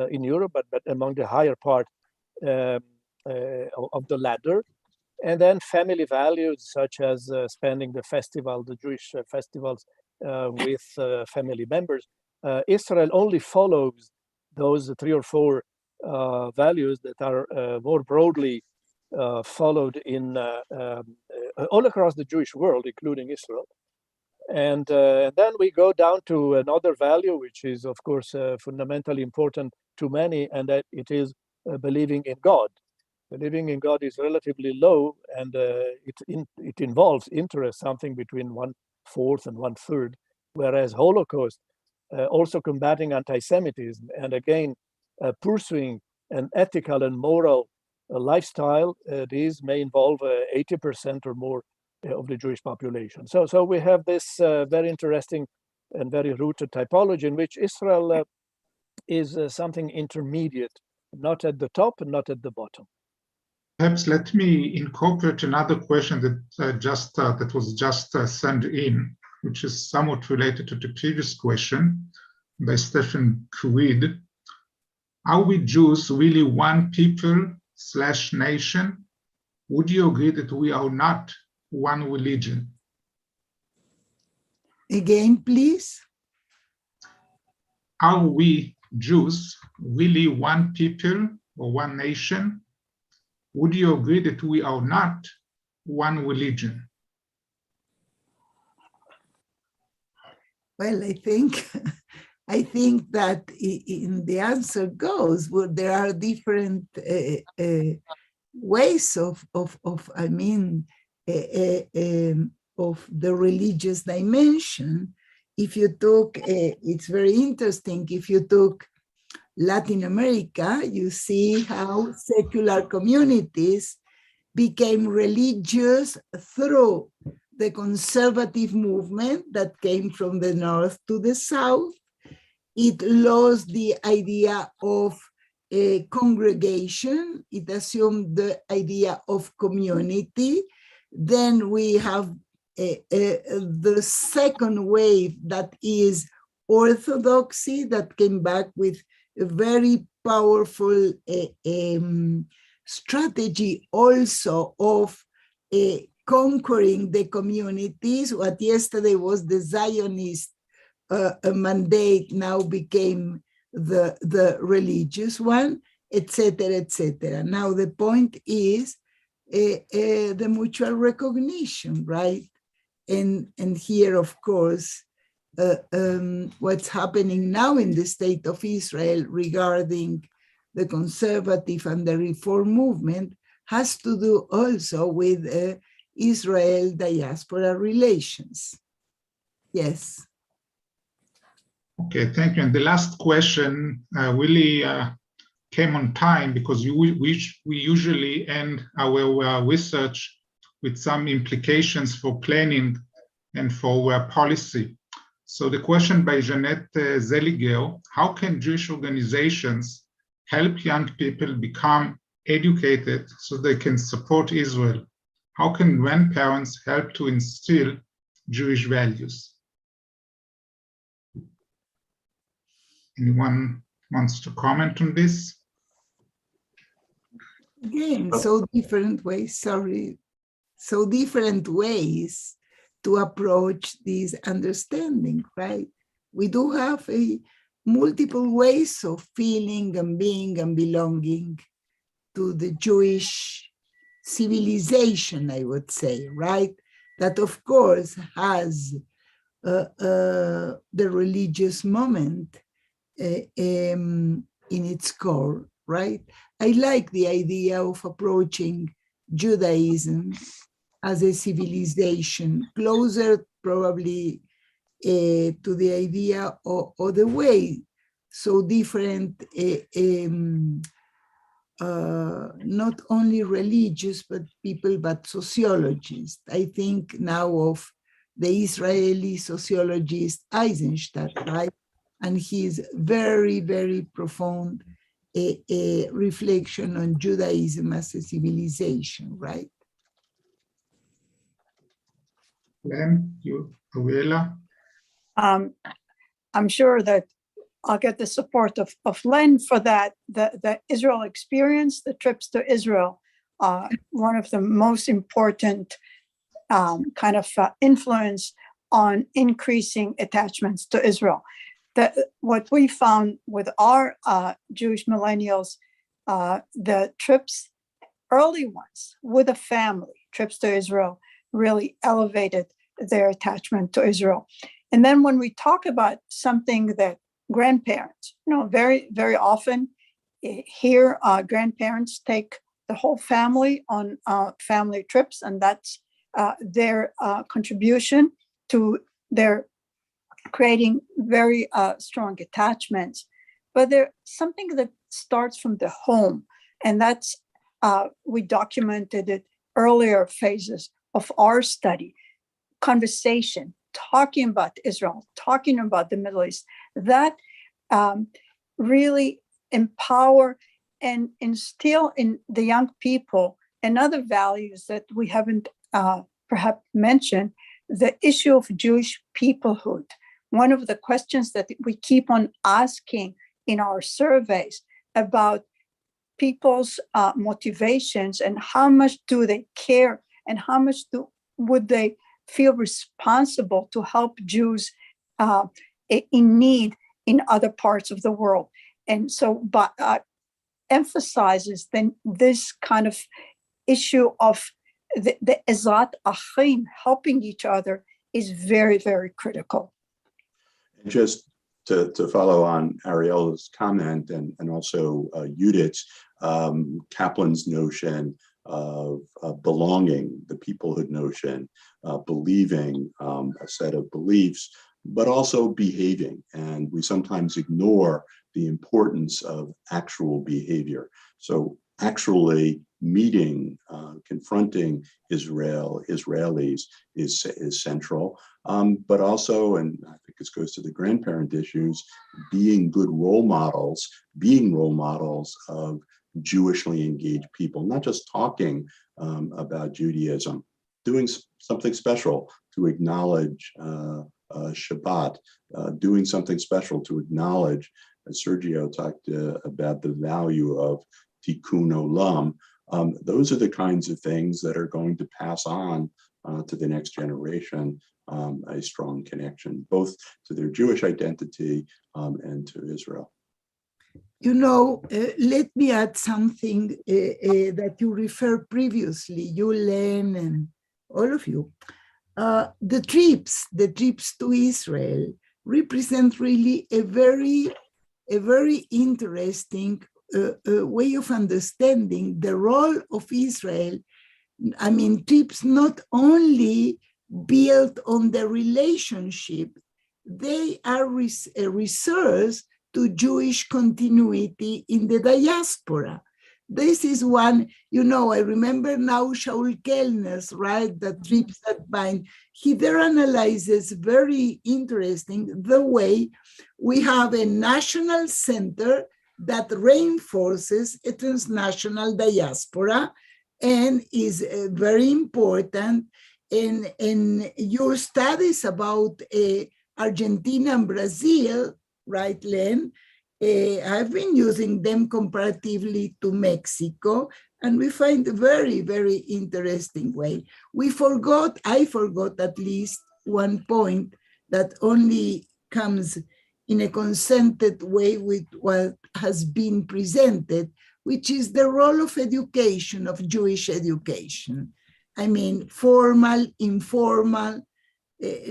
in Europe, but among the higher part of the ladder. And then family values, such as spending the Jewish festivals with family members. Israel only follows those 3 or 4 values that are more broadly followed in all across the Jewish world, including Israel. And then we go down to another value, which is, of course, fundamentally important to many, and that it is believing in God. Believing in God is relatively low, and it involves interest, something between 1/4 and 1/3, whereas Holocaust, also combating anti-Semitism, and again, pursuing an ethical and moral lifestyle, these may involve 80% or more of the Jewish population. So we have this very interesting and very rooted typology in which Israel is something intermediate, not at the top and not at the bottom. Perhaps let me incorporate another question that was just sent in, which is somewhat related to the previous question by Stephen Creed. Are we Jews really one people/nation? Would you agree that we are not one religion? Again, please. Are we Jews really one people or one nation? Would you agree that we are not one religion? Well, I think that in the answer goes, well, there are different ways of the religious dimension. If you took, it's very interesting, if you took Latin America, you see how secular communities became religious through the conservative movement that came from the north to the south. It lost the idea of a congregation. It assumed the idea of community. Then we have the second wave, that is orthodoxy, that came back with a very powerful strategy also of conquering the communities. What yesterday was the Zionist a mandate now became the religious one, etc., etc. Now the point is the mutual recognition, right? And here, of course, what's happening now in the state of Israel regarding the conservative and the reform movement has to do also with Israel-Diaspora relations. Yes. Okay, thank you. And the last question really came on time because we usually end our research with some implications for planning and for policy. So the question by Jeanette Zeliger: how can Jewish organizations help young people become educated so they can support Israel? How can grandparents help to instill Jewish values? Anyone wants to comment on this? Again, so different ways, so different ways to approach this understanding, right? We do have multiple ways of feeling and being and belonging to the Jewish civilization, I would say, right? That, of course, has the religious moment in its core, right? I like the idea of approaching Judaism as a civilization, closer probably to the idea or the way so different, not only religious but people, but sociologists. I think now of the Israeli sociologist Eisenstadt, right? And his very, very profound reflection on Judaism as a civilization, right? Len, you, Ariela? I'm sure that I'll get the support of Len for that. The Israel experience, the trips to Israel, one of the most important kind of influence on increasing attachments to Israel. What we found with our Jewish millennials, the trips, early ones with a family, trips to Israel, really elevated their attachment to Israel. And then when we talk about something that grandparents, very, very often here, grandparents take the whole family on family trips, and that's their contribution to their creating very strong attachments. But there's something that starts from the home, and that's, we documented it earlier phases of our study, conversation, talking about Israel, talking about the Middle East, that really empower and instill in the young people and other values that we haven't perhaps mentioned, the issue of Jewish peoplehood. One of the questions that we keep on asking in our surveys about people's motivations and how much do they care and how much would they feel responsible to help Jews in need in other parts of the world. And so emphasizes then this kind of issue of the ezat achim, helping each other, is very, very critical. Just to follow on Ariela's comment and also Judit's, Kaplan's notion of belonging, the peoplehood notion, believing a set of beliefs, but also behaving. And we sometimes ignore the importance of actual behavior. So actually meeting, confronting Israelis is central, but also, and I think this goes to the grandparent issues, being role models of Jewishly engaged people, not just talking about Judaism, doing something special to acknowledge Shabbat, doing something special to acknowledge, as Sergio talked about, the value of Tikkun Olam. Those are the kinds of things that are going to pass on to the next generation a strong connection, both to their Jewish identity and to Israel. You know, let me add something that you referred previously, you, Len, and all of you. The trips to Israel represent really a very interesting way of understanding the role of Israel. I mean, trips not only built on the relationship, they are a resource to Jewish continuity in the diaspora. This is one, you know, I remember now Shaul Kellner's, right, the trips that bind. He there analyzes very interesting the way we have a national center that reinforces a transnational diaspora and is very important. In your studies about Argentina and Brazil, right, Len? I've been using them comparatively to Mexico, and we find a very, very interesting way. I forgot at least one point that only comes in a consented way with what has been presented, which is the role of education, of Jewish education. I mean, formal, informal,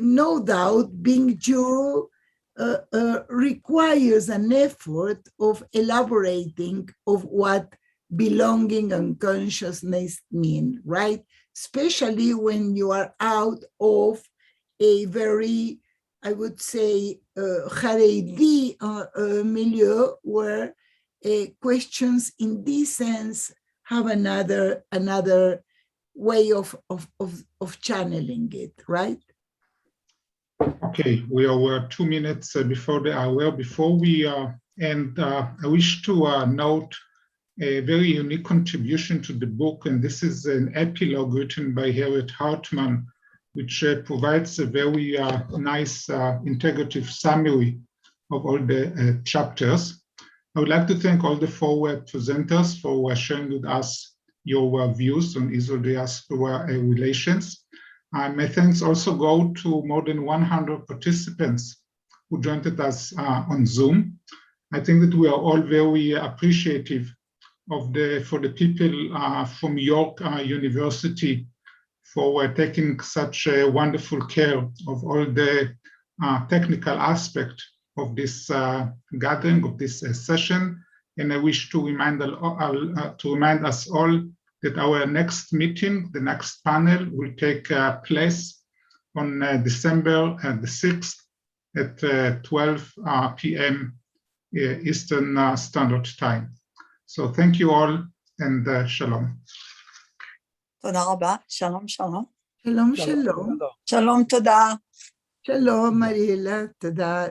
no doubt being Jew requires an effort of elaborating of what belonging and consciousness mean, right? Especially when you are out of a very, I would say, Haredi milieu, where questions in this sense have another way of channeling it, right? Okay, we are 2 minutes before the hour. Before we end, I wish to note a very unique contribution to the book, and this is an epilogue written by Harriet Hartman, which provides a very nice integrative summary of all the chapters. I would like to thank all the 4 presenters for sharing with us your views on Israel-Diaspora relations. My thanks also go to more than 100 participants who joined us on Zoom. I think that we are all very appreciative for the people from York University for taking such a wonderful care of all the technical aspect of this gathering, of this session. And I wish to remind us all that our next meeting, the next panel, will take place on December the 6th at 12 p.m. Eastern Standard Time. So thank you all, and shalom. תודה רבה, שלום, שלום. שלום, שלום. שלום, תודה. שלום, אריאלה, תודה.